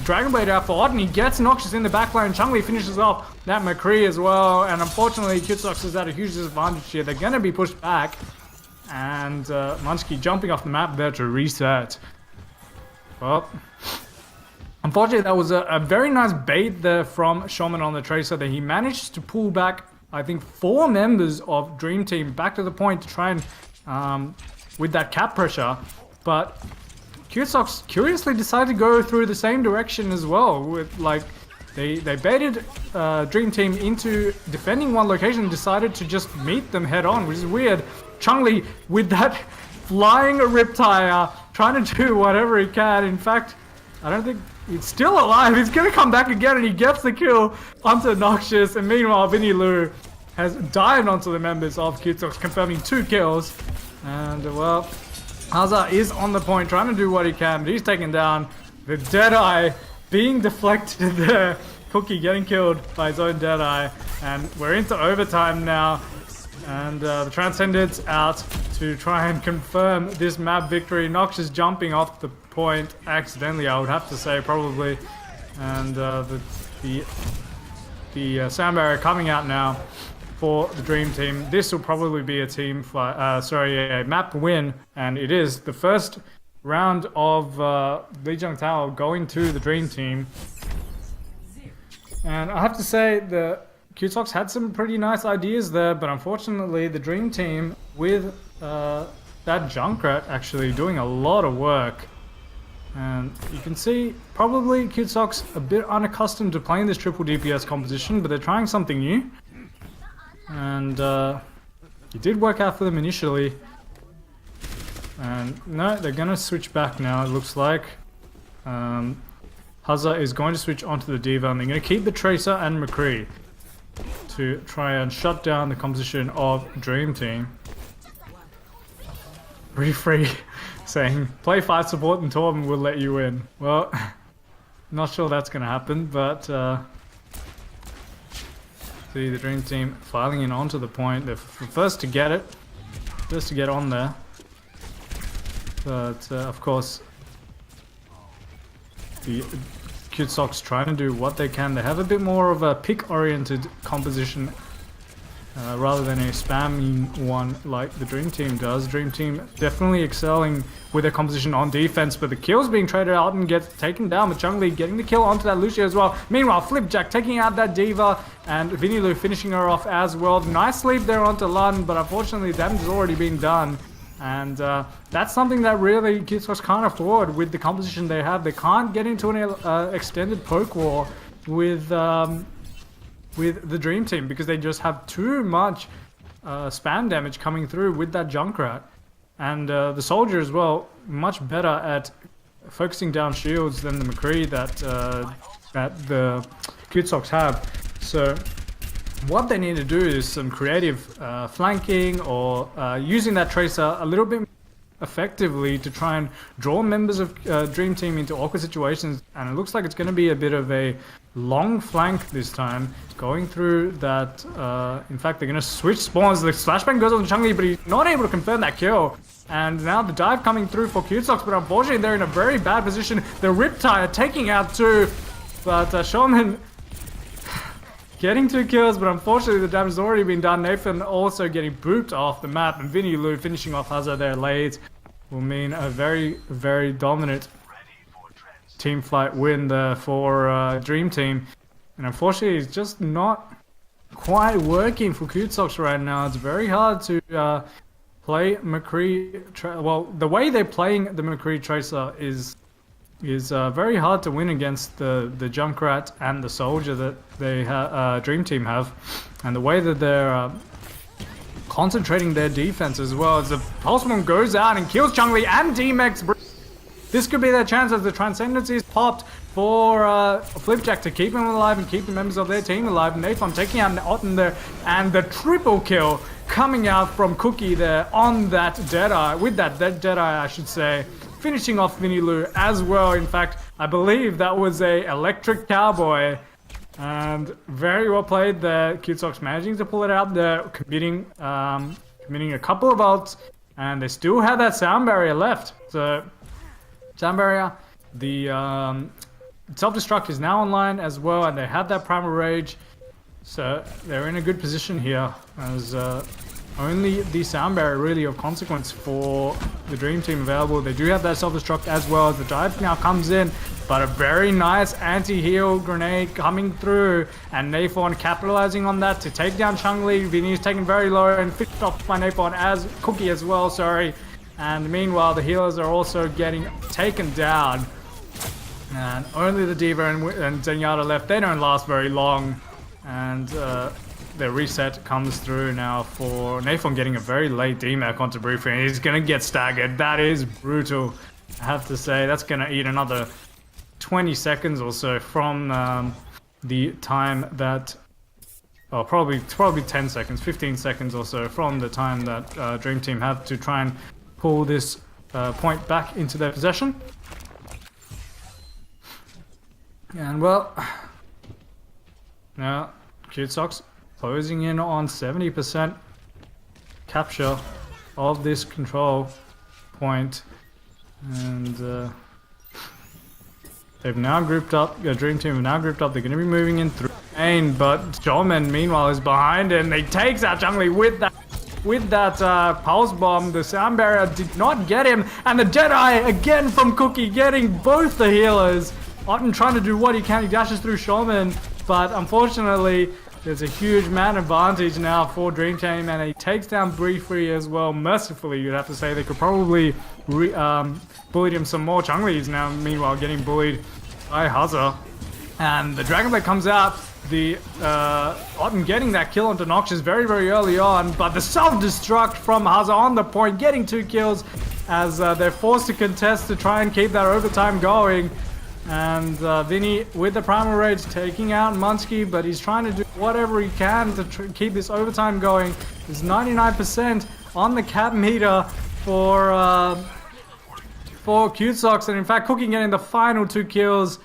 Dragon Blade out for Otten. He gets Noxious in the backline. Chun-Li finishes off that McCree as well, and unfortunately Kidsox is at a huge disadvantage here. They're going to be pushed back, and Munchki jumping off the map there to reset. Well, unfortunately that was a very nice bait there from Shulman on the Tracer, that he managed to pull back, I think, 4 members of Dream Team back to the point to try and with that cap pressure. But Kidsox curiously decided to go through the same direction as well. With they baited Dream Team into defending one location and decided to just meet them head on, which is weird. Chun-Li with that flying Riptire, trying to do whatever he can. In fact, I don't think he's still alive. He's gonna come back again, and he gets the kill onto Noxious. And meanwhile, Vinny Lu has dived onto the members of Kidsox, confirming 2 kills. And well, Hazard is on the point, trying to do what he can, but he's taken down. The Deadeye being deflected there. Cookie getting killed by his own Deadeye. And we're into overtime now. And the Transcendent's out to try and confirm this map victory. Noxious jumping off the point accidentally, I would have to say, probably. And the sound barrier coming out now for the Dream Team. This will probably be a a map win, and it is the first round of Lijiang Tower going to the Dream Team. And I have to say, the Kidsox had some pretty nice ideas there, but unfortunately the Dream Team, with that Junkrat actually doing a lot of work. And you can see probably Kidsox a bit unaccustomed to playing this triple DPS composition, but they're trying something new. And it did work out for them initially. And no, they're going to switch back now, it looks like. Hazza is going to switch onto the D.Va, and they're going to keep the Tracer and McCree to try and shut down the composition of Dream Team. Free saying, play 5 support and Torben will let you win. Well, not sure that's going to happen, but see the Dream Team filing in onto the point. They're first to get it, first to get on there. But of course, the Kidsox trying to do what they can. They have a bit more of a pick-oriented composition rather than a spamming one like the Dream Team does. Dream Team definitely excelling with their composition on defense, but the kills being traded out and gets taken down with Chun-Li getting the kill onto that Lucio as well. Meanwhile, Flipjack taking out that D.Va and Vinny Lu finishing her off as well. Nice sleep there onto Lun, but unfortunately damage has already been done. And that's something that really Killsox can't afford with the composition they have. They can't get into an extended poke war with the Dream Team because they just have too much spam damage coming through with that Junkrat. And the Soldier as well, much better at focusing down shields than the McCree that the Killsox have. So what they need to do is some creative flanking or using that Tracer a little bit effectively to try and draw members of Dream Team into awkward situations. And it looks like it's going to be a bit of a long flank this time, going through that. In fact, they're going to switch spawns. The flashbang goes on Chun-Li, but he's not able to confirm that kill. And now the dive coming through for Killsox, but unfortunately they're in a very bad position. The Riptide taking out two, but Shaman getting 2 kills, but unfortunately the damage has already been done. Nathan also getting booped off the map, and Vinny Lu finishing off Hazard there late will mean a very, very dominant team fight win there for Dream Team. And unfortunately it's just not quite working for Killsox right now. It's very hard to play McCree. Well, the way they're playing the McCree Tracer is very hard to win against the Junkrat and the Soldier that they Dream Team have, and the way that they're concentrating their defense as well. As the Pulseman goes out and kills Chun-Li and D-Mex. This could be their chance as the Transcendency is popped for Flipjack to keep him alive and keep the members of their team alive. Nathan taking out Otten there, and the triple kill coming out from Cookie there on that Deadeye, with that Deadeye I should say. Finishing off Vinny Lu as well. In fact, I believe that was a Electric Cowboy. And very well played there. Killsox managing to pull it out there, committing a couple of ults. And they still have that sound barrier left. So, sound barrier. The self-destruct is now online as well. And they have that Primal Rage. So, they're in a good position here. As only the sound barrier really of consequence for the Dream Team available. They do have that self-destruct as well. The dive now comes in, but a very nice anti-heal grenade coming through, and Nathorn capitalizing on that to take down Chun-Li. Vinny's taken very low and fished off by Nathorn as Cookie as well, sorry. And meanwhile, the healers are also getting taken down. And only the D.Va and Zenyatta left. They don't last very long. And the reset comes through now for Nathorn getting a very late DMAC onto Briefing. And he's going to get staggered. That is brutal, I have to say. That's going to eat another 20 seconds or so from the time that... Oh, probably 10 seconds, 15 seconds or so from the time that Dream Team have to try and pull this point back into their possession. And well, now Killsox closing in on 70% capture of this control point, and they've now grouped up. Dream Team have now grouped up. They're going to be moving in through main, but Jolman meanwhile is behind it, and they takes out Chun-Li with that pulse bomb. The sound barrier did not get him, and the Jedi again from Cookie getting both the healers. Otten trying to do what he can. He dashes through Shaman, but unfortunately there's a huge man advantage now for Dream Team, and he takes down Briefree as well. Mercifully, you'd have to say. They could probably bully him some more. Chun-Li is now meanwhile getting bullied by Hazza, and the Dragon Blade comes out. The Otten getting that kill onto Noxious very, very early on, but the self-destruct from Hazza on the point, getting 2 kills as they're forced to contest to try and keep that overtime going. And Vinny with the Primal Rage taking out Munsky, but he's trying to do whatever he can to keep this overtime going. There's 99% on the cap meter for Killsox, and in fact Cookie getting the final 2 kills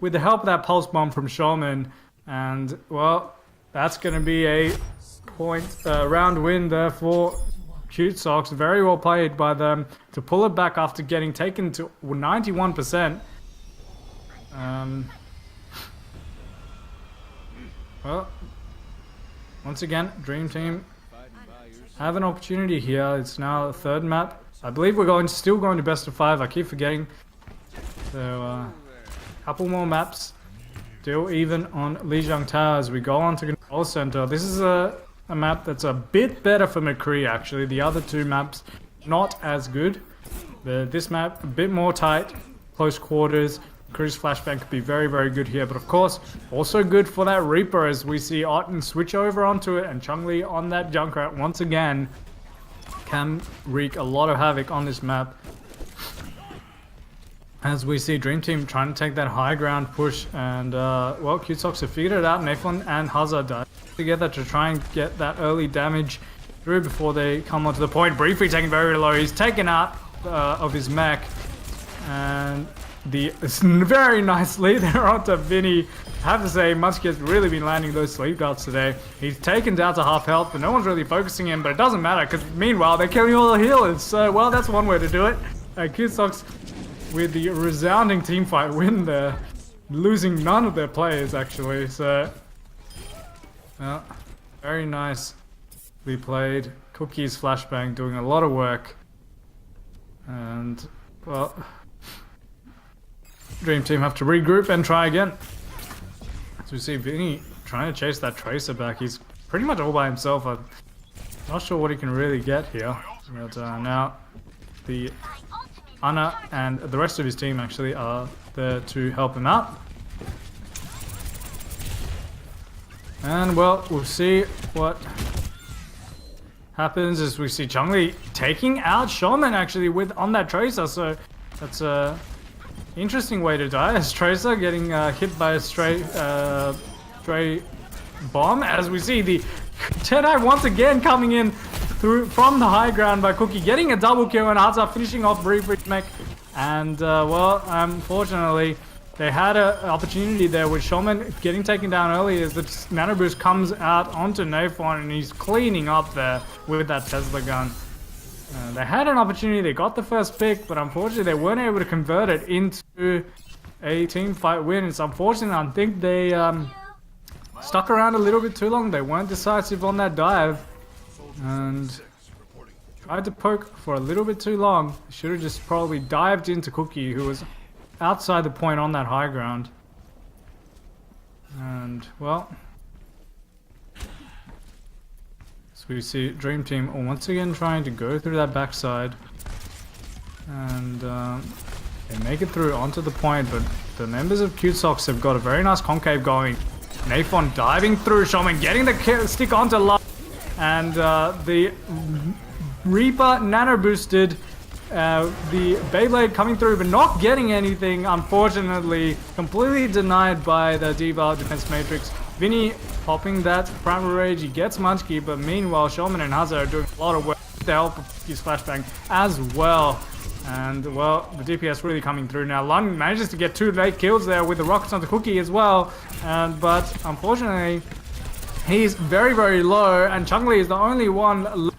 with the help of that pulse bomb from Shaman. And well, that's going to be a round win there for Killsox. Very well played by them to pull it back after getting taken to 91%. Well, once again, Dream Team have an opportunity here. It's now the third map. I believe we're still going to best of 5. I keep forgetting. So, couple more maps. Still even on Lijiang Tower as we go on to Control Center. This is a map that's a bit better for McCree actually. The other two maps not as good. This map a bit more tight, close quarters. McCree's flashbang could be very, very good here. But of course, also good for that Reaper as we see Otten switch over onto it and Chun-Li on that Junkrat once again can wreak a lot of havoc on this map. As we see Dream Team trying to take that high ground push and well, Cute have figured it out. Nafon and Hazard dive together to try and get that early damage through before they come onto the point. Briefly taken very low. He's taken out of his mech and very nicely there onto Vinny. I have to say, Muskie has really been landing those sleep darts today. He's taken down to half health, but no one's really focusing him. But it doesn't matter because meanwhile they're killing all the healers. So well, that's one way to do it. Cute with the resounding teamfight win there, losing none of their players actually. So very nice. We played Cookie's flashbang doing a lot of work, and well, Dream Team have to regroup and try again. So we see Vinny trying to chase that Tracer back. He's pretty much all by himself. I'm not sure what he can really get here, but now the Ana and the rest of his team actually are there to help him out. And well, we'll see what happens as we see Chun-Li taking out Shaman actually on that Tracer. So that's a interesting way to die as Tracer getting hit by a stray bomb. As we see the Jedi once again coming in from the high ground by Cookie, getting a double kill and Hazard finishing off Brief's mech. And well, unfortunately, they had an opportunity there with Shaman getting taken down early as the Nano Boost comes out onto Nafon and he's cleaning up there with that Tesla gun. They had an opportunity, they got the first pick, but unfortunately they weren't able to convert it into a team fight win. It's unfortunate. I think they stuck around a little bit too long. They weren't decisive on that dive and tried to poke for a little bit too long. Should have just probably dived into Cookie, who was outside the point on that high ground. And well, so we see Dream Team once again trying to go through that backside, and they make it through onto the point, but the members of Cute Socks have got a very nice concave going. Nafon diving through Shaman, getting the stick onto Love, and the Reaper nano boosted the Beyblade coming through but not getting anything, unfortunately. Completely denied by the D.Va defense matrix. Vinny popping that Primal Rage, he gets Munchkie, but meanwhile Shaman and Hazard are doing a lot of work with the help of his flashbang as well. And well, the DPS really coming through now. Lund manages to get 2 late kills there with the rockets on the Cookie as well, but unfortunately he's very, very low, and Chun-Li is the only one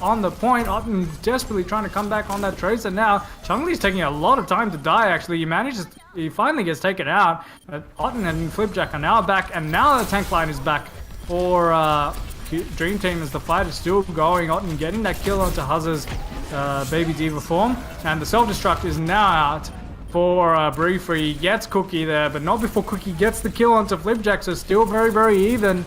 on the point. Otten desperately trying to come back on that Tracer now. Chun-Li's taking a lot of time to die actually. He finally gets taken out. Otten and Flipjack are now back, and now the tank line is back for Dream Team as the fight is still going. Otten getting that kill onto Hazard's Baby D.Va form, and the self-destruct is now out for Briefer. He gets Cookie there, but not before Cookie gets the kill onto Flipjack, so still very, very even.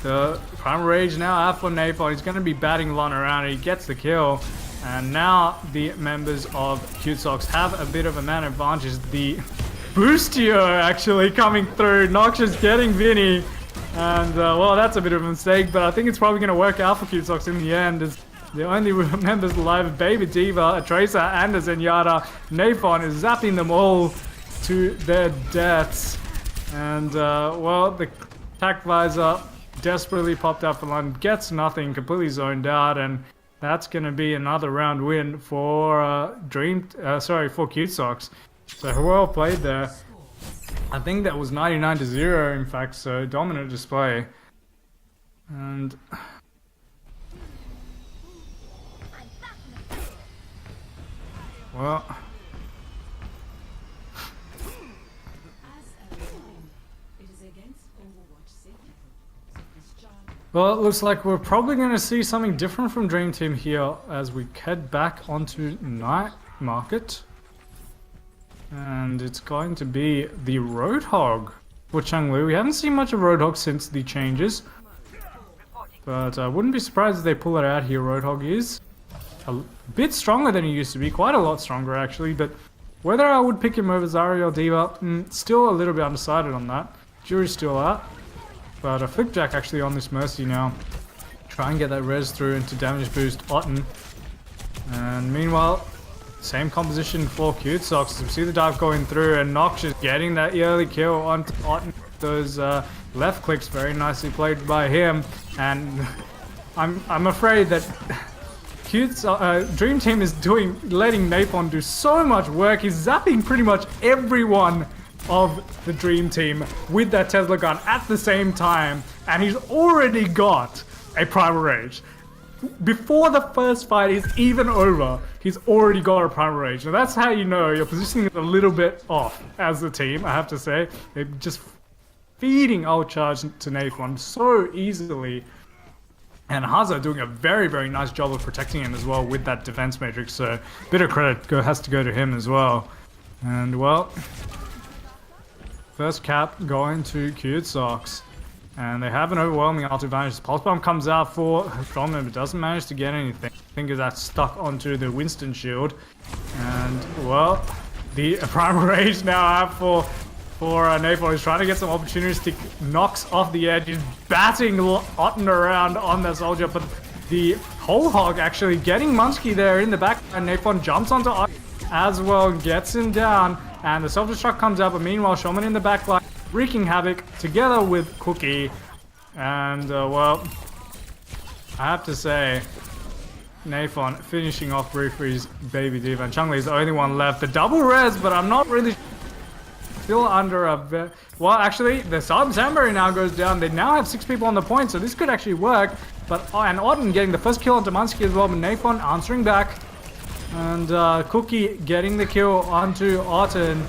The Primal Rage now out for Nafon. He's going to be batting Lon around. He gets the kill. And now the members of Cute Socks have a bit of a man advantage. The Boostio actually coming through. Noxious getting Vinny. And well, that's a bit of a mistake, but I think it's probably going to work out for Cute Socks in the end. As the only members alive, Baby D.Va, a Tracer, and a Zenyatta. Nafon is zapping them all to their deaths. And well, the attack visor desperately popped out for London, gets nothing, completely zoned out, and that's going to be another round win for for Cute Socks. So well played there. I think that was 99-0 in fact, so dominant display. And well, It is against Overwatch safety Well, it looks like we're probably going to see something different from Dream Team here as we head back onto Night Market. And it's going to be the Roadhog for Changlu. We haven't seen much of Roadhog since the changes. But I wouldn't be surprised if they pull it out here. Roadhog is a bit stronger than he used to be. Quite a lot stronger, actually. But whether I would pick him over Zarya or D.Va, still a little bit undecided on that. Jury's still out. But a Flipjack actually on this Mercy now. Try and get that res through into damage boost Otten. And meanwhile, same composition for Cute Socks. We see the dive going through and Noxious getting that early kill onto Otten. Those left clicks very nicely played by him. And I'm afraid that Dream Team is letting Napon do so much work. He's zapping pretty much everyone of the Dream Team with that Tesla gun at the same time, and he's already got a Primal Rage. Before the first fight is even over, he's already got a Primal Rage. Now that's how you know your positioning is a little bit off as a team, I have to say. They're just feeding ult charge to Napon so easily. And Haza doing a very, very nice job of protecting him as well with that defense matrix, so a bit of credit has to go to him as well. And well, first cap going to Cute Socks. And they have an overwhelming ult advantage. Pulse Bomb comes out for Strongman, but doesn't manage to get anything. I think that's stuck onto the Winston shield. And, well, the Primal Rage now out for Napon. He's trying to get some opportunistic knocks off the edge. He's batting Otten around on that soldier, but the Whole Hog actually getting Munchki there in the back. And Napon jumps onto Otten as well, gets him down. And the self-destruct comes out, but meanwhile, Shaman in the back line wreaking havoc together with Cookie. And, well, I have to say, Napon finishing off Briefree's Baby D.Va. And Chun-Li's the only one left. The double res, but I'm not really still under a... Well, actually, the Samberry now goes down. They now have 6 people on the point, so this could actually work. But and Otten getting the first kill onto Munchki as well, but Napon answering back. And Cookie getting the kill onto Otten.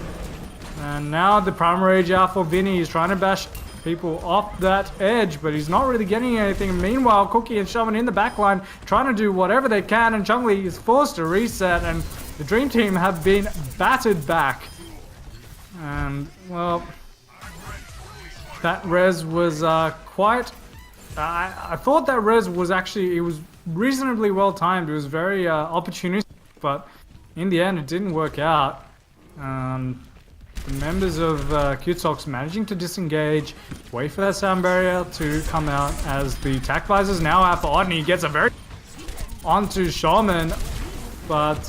And now the Primal Rage out for Vinny. He's trying to bash people off that edge, but he's not really getting anything. Meanwhile, Cookie and Shaman in the backline trying to do whatever they can, and Chun-Li is forced to reset, and the Dream Team have been battered back. And, well, that res was quite... I thought that res was actually... It was reasonably well timed. It was very opportunistic, but in the end, it didn't work out. The members of Cute Socks managing to disengage, wait for that sound barrier to come out as the attack visors now out for Otten. He gets a very onto Shaman, but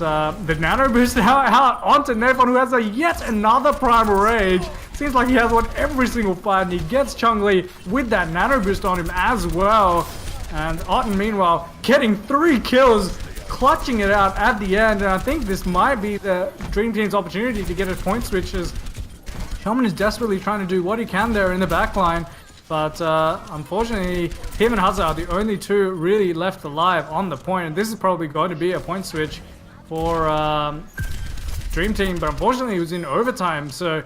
the nano boost now out onto Napon, who has yet another Primal Rage. Seems like he has one every single fight, and he gets Chun-Li with that nano boost on him as well. And Otten, meanwhile, getting 3 kills, clutching it out at the end, and I think this might be the Dream Team's opportunity to get a point switch, as Shaman is desperately trying to do what he can there in the backline, but unfortunately, him and Hazard are the only 2 really left alive on the point, and this is probably going to be a point switch for Dream Team, but unfortunately it was in overtime, so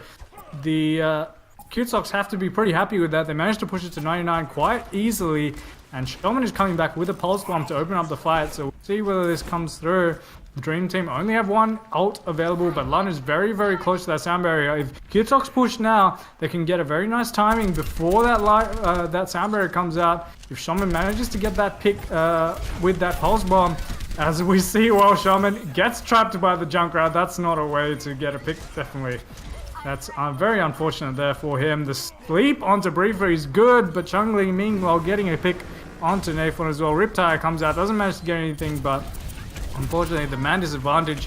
the Cute Socks have to be pretty happy with that. They managed to push it to 99 quite easily, and Shaman is coming back with a Pulse Bomb to open up the fight, so we'll see whether this comes through. The Dream Team only have 1 ult available, but Lun is very, very close to that sound barrier. If Cute Socks push now, they can get a very nice timing before that that sound barrier comes out. If Shaman manages to get that pick with that Pulse Bomb, as we see, well, Shaman gets trapped by the Junkrat. That's not a way to get a pick, definitely. That's very unfortunate there for him. The sleep onto Briefer is good, but Chun-Li meanwhile getting a pick onto Napon as well. Riptide comes out, doesn't manage to get anything, but unfortunately the man disadvantage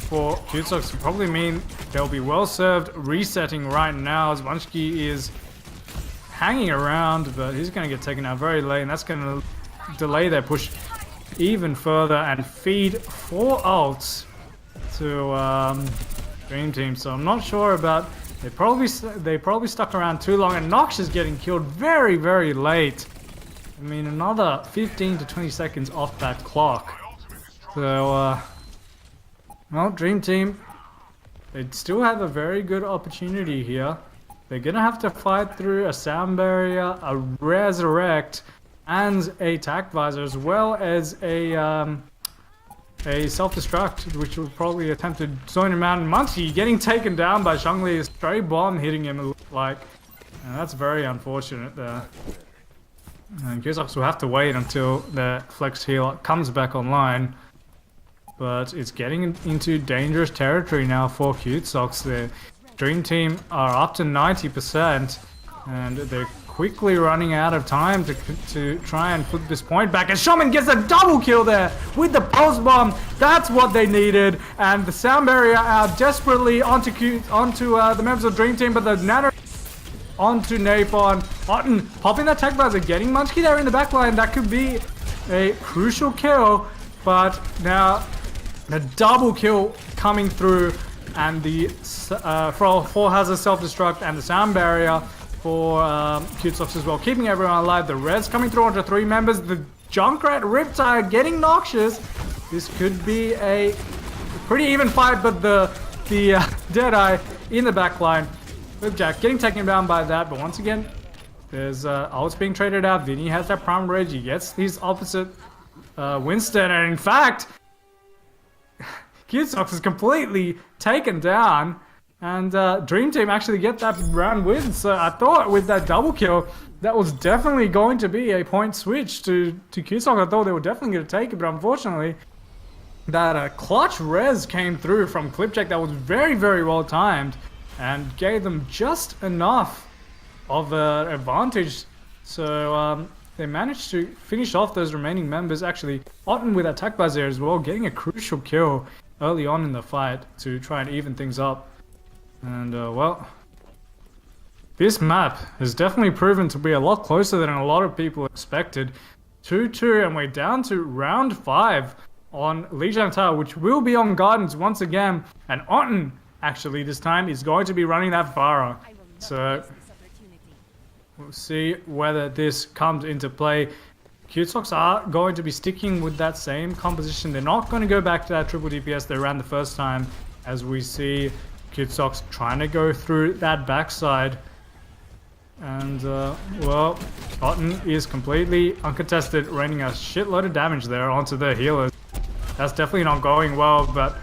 for Cute Socks will probably mean they'll be well served resetting right now, as Munchki is hanging around, but he's going to get taken out very late, and that's going to delay their push even further and feed 4 ults to Dream Team. So I'm not sure about... They probably stuck around too long, and Nox is getting killed very, very late. I mean, another 15 to 20 seconds off that clock. So, well, Dream Team, they still have a very good opportunity here. They're gonna have to fight through a sound barrier, a resurrect, and a tac visor, as well as a self-destruct, which will probably attempt to zone him out. And Munchie getting taken down by Zhongli, a stray bomb hitting him, it looked like. And that's very unfortunate there. And Cusox will have to wait until the flex heal comes back online. But it's getting into dangerous territory now for Cusox. The Dream Team are up to 90%, and they're quickly running out of time to try and put this point back. And Shaman gets a double kill there with the pulse bomb. That's what they needed. And the sound barrier out desperately onto the members of Dream Team, but the nano onto Napon. Otten popping that tech visor, getting Munchkie there in the backline. That could be a crucial kill, but now the double kill coming through, and the for hazard self-destruct and the sound barrier for Cusox as well, keeping everyone alive. The res coming through onto 3 members. The Junkrat Riptide getting noxious. This could be a pretty even fight, but the Deadeye in the backline. Flipjack getting taken down by that, but once again, there's ults being traded out. Vinny has that Prime Rage. He gets his opposite Winston, and in fact, Cusox is completely taken down, and Dream Team actually get that round win. So I thought with that double kill, that was definitely going to be a point switch to Cusox. I thought they were definitely going to take it, but unfortunately, that clutch res came through from Clipjack that was very, very well timed, and gave them just enough of an advantage. So they managed to finish off those remaining members. Actually, Otten with attack buzz there as well, getting a crucial kill early on in the fight to try and even things up. And well, this map has definitely proven to be a lot closer than a lot of people expected. 2-2, and we're down to round 5 on Lijiang Tower, which will be on Gardens once again. And Otten, actually, this time is going to be running that Vara. So we'll see whether this comes into play. Cusox are going to be sticking with that same composition. They're not going to go back to that triple DPS they ran the first time, as we see Cusox trying to go through that backside. And, well, Otten is completely uncontested, raining a shitload of damage there onto the healers. That's definitely not going well, but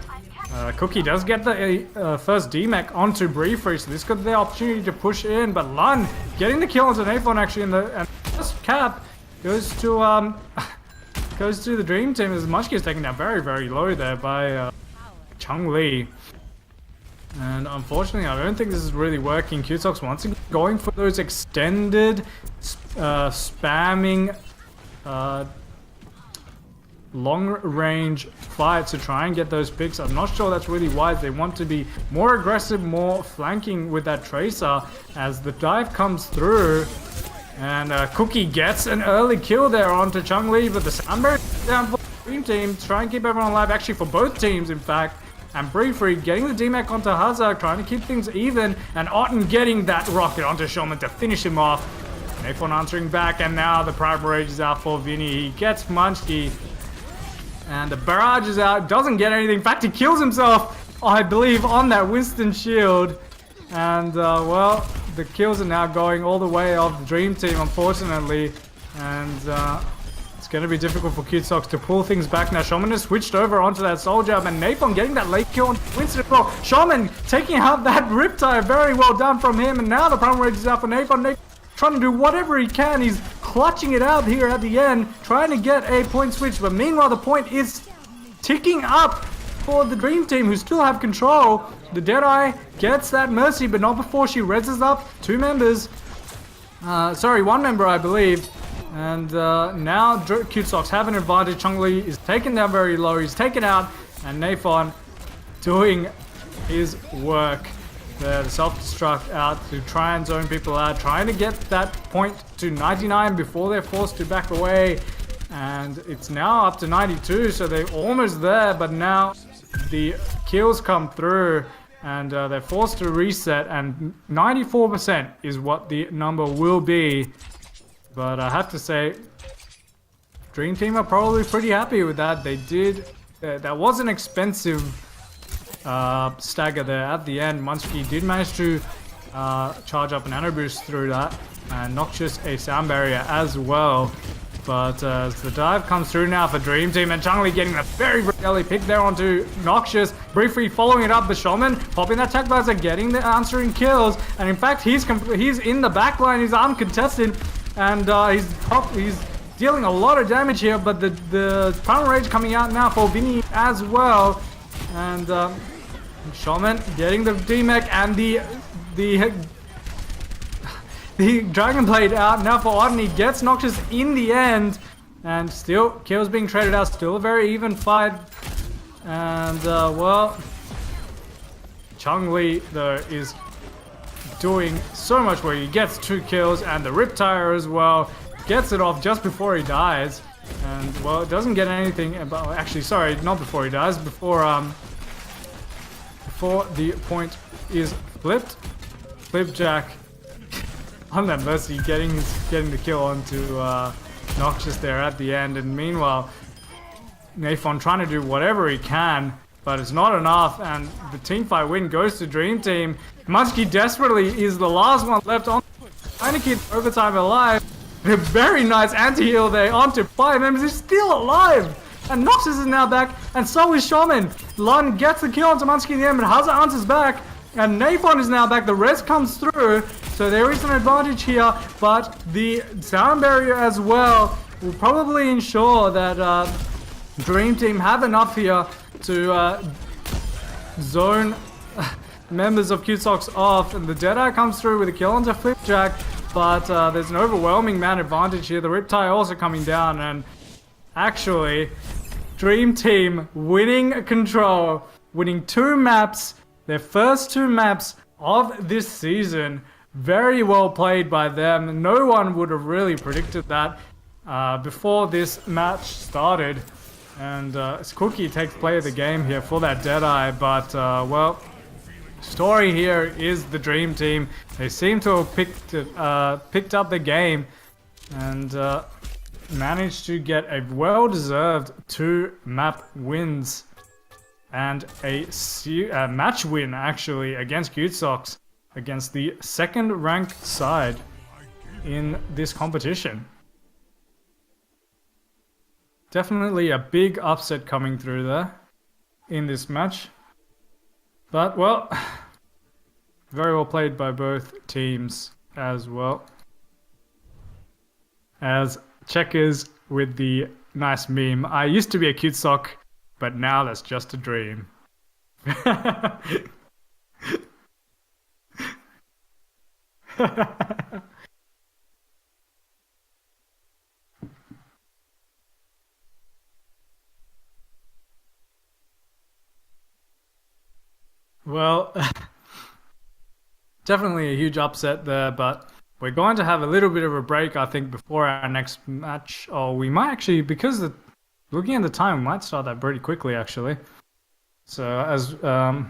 Cookie does get the first DMAC onto Briefree, so this got the opportunity to push in, but Lun getting the kill onto Nathon actually, and first cap goes to the Dream Team as Munchkie is taken down very, very low there by Chung Lee. And unfortunately, I don't think this is really working. Cusox once again going for those extended spamming long-range fights to try and get those picks. I'm not sure that's really wise. They want to be more aggressive, more flanking with that Tracer as the dive comes through. And Cookie gets an early kill there onto Chung Lee, but the Soundberry down for the Dream Team to try and keep everyone alive, actually for both teams in fact. And Briefree getting the DMAC onto Hazard, trying to keep things even, and Otten getting that rocket onto Shaman to finish him off. Nathon answering back, and now the Prime Rage is out for Vinny. He gets Munchkie, and the barrage is out, doesn't get anything. In fact, he kills himself, I believe, on that Winston shield. And, well, the kills are now going all the way off the Dream Team, unfortunately. And, it's going to be difficult for Cusox to pull things back now. Shaman has switched over onto that Soldier, and Nathon getting that late kill on Winston as well. Shaman taking out that Riptide, very well done from him, and now the Prime Rage is out for Nathon. Nathon trying to do whatever he can. He's clutching it out here at the end, trying to get a point switch, but meanwhile the point is ticking up for the Dream Team, who still have control. The Deadeye gets that Mercy, but not before she reses up 2 members. Sorry, 1 member, I believe. And now Cusox have an advantage. Chung Lee is taken down very low. He's taken out. And Nathon doing his work there. The self-destruct out to try and zone people out. Trying to get that point to 99 before they're forced to back away. And it's now up to 92. So they're almost there. But now the kills come through. And they're forced to reset. And 94% is what the number will be. But I have to say, Dream Team are probably pretty happy with that. They did, that was an expensive stagger there at the end. Munchkie did manage to charge up a nano boost through that, and Noxious a sound barrier as well. But as the dive comes through now for Dream Team, and Chun-Li getting a very, very early pick there onto Noxious. Briefly following it up, the Shaman popping that tech blaster, getting the answering kills. And in fact, he's in the backline, he's uncontested, and he's dealing a lot of damage here. But the Primal Rage coming out now for Vinny as well. And Shaman getting the D-Mech and the Dragon Blade out now for Oden. He gets Noxious in the end, and still kills being traded out. Still a very even fight, and well, Chun-Li though is doing so much work. He gets 2 kills, and the Riptire as well gets it off just before he dies. And well, it doesn't get anything. Actually, sorry, not before he dies. Before the point is flipped. Flipjack on that Mercy getting the kill onto Noxious there at the end. And meanwhile, Nathon trying to do whatever he can, but it's not enough, and the teamfight win goes to Dream Team. Munchkie desperately is the last one left on. Trying to keep overtime alive. A very nice anti-heal there onto 5 members. He's still alive! And Noxious is now back, and so is Shaman. Lon gets the kill onto Munchkie in the end, but Hazard answers back. And Nathon is now back, the rest comes through, so there is an advantage here, but the sound barrier as well will probably ensure that Dream Team have enough here to zone members of Q-Sox off, and the Deadeye comes through with a kill onto Flipjack, but there's an overwhelming man advantage here. The Riptide also coming down, and actually, Dream Team winning control, winning 2 maps, their first 2 maps of this season. Very well played by them. No one would have really predicted that before this match started. And Cookie takes play of the game here for that Deadeye. But, well, story here is the Dream Team. They seem to have picked up the game and managed to get a well-deserved 2 map wins. And a match win, actually, against Q-Sox, against the 2nd ranked side in this competition. Definitely a big upset coming through there in this match. But, well, very well played by both teams as well. As Checkers with the nice meme, I used to be a Q-Sox, but now that's just a dream. Well, definitely a huge upset there, but we're going to have a little bit of a break, I think, before our next match. Or we might actually, because looking at the time, we might start that pretty quickly, actually. So,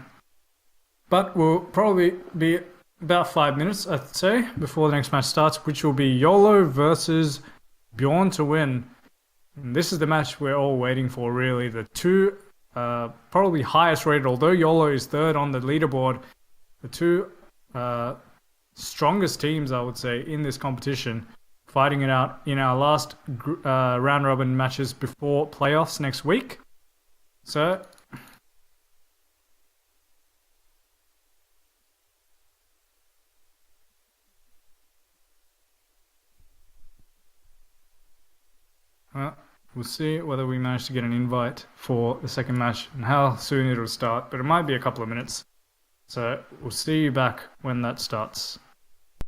but we'll probably be about 5 minutes, I'd say, before the next match starts, which will be YOLO versus Bjorn to win. And this is the match we're all waiting for, really. The 2 probably highest rated, although YOLO is 3rd on the leaderboard, the 2 strongest teams, I would say, in this competition, fighting it out in our last round robin matches before playoffs next week. So, we'll see whether we manage to get an invite for the second match and how soon it'll start, but it might be a couple of minutes. So we'll see you back when that starts.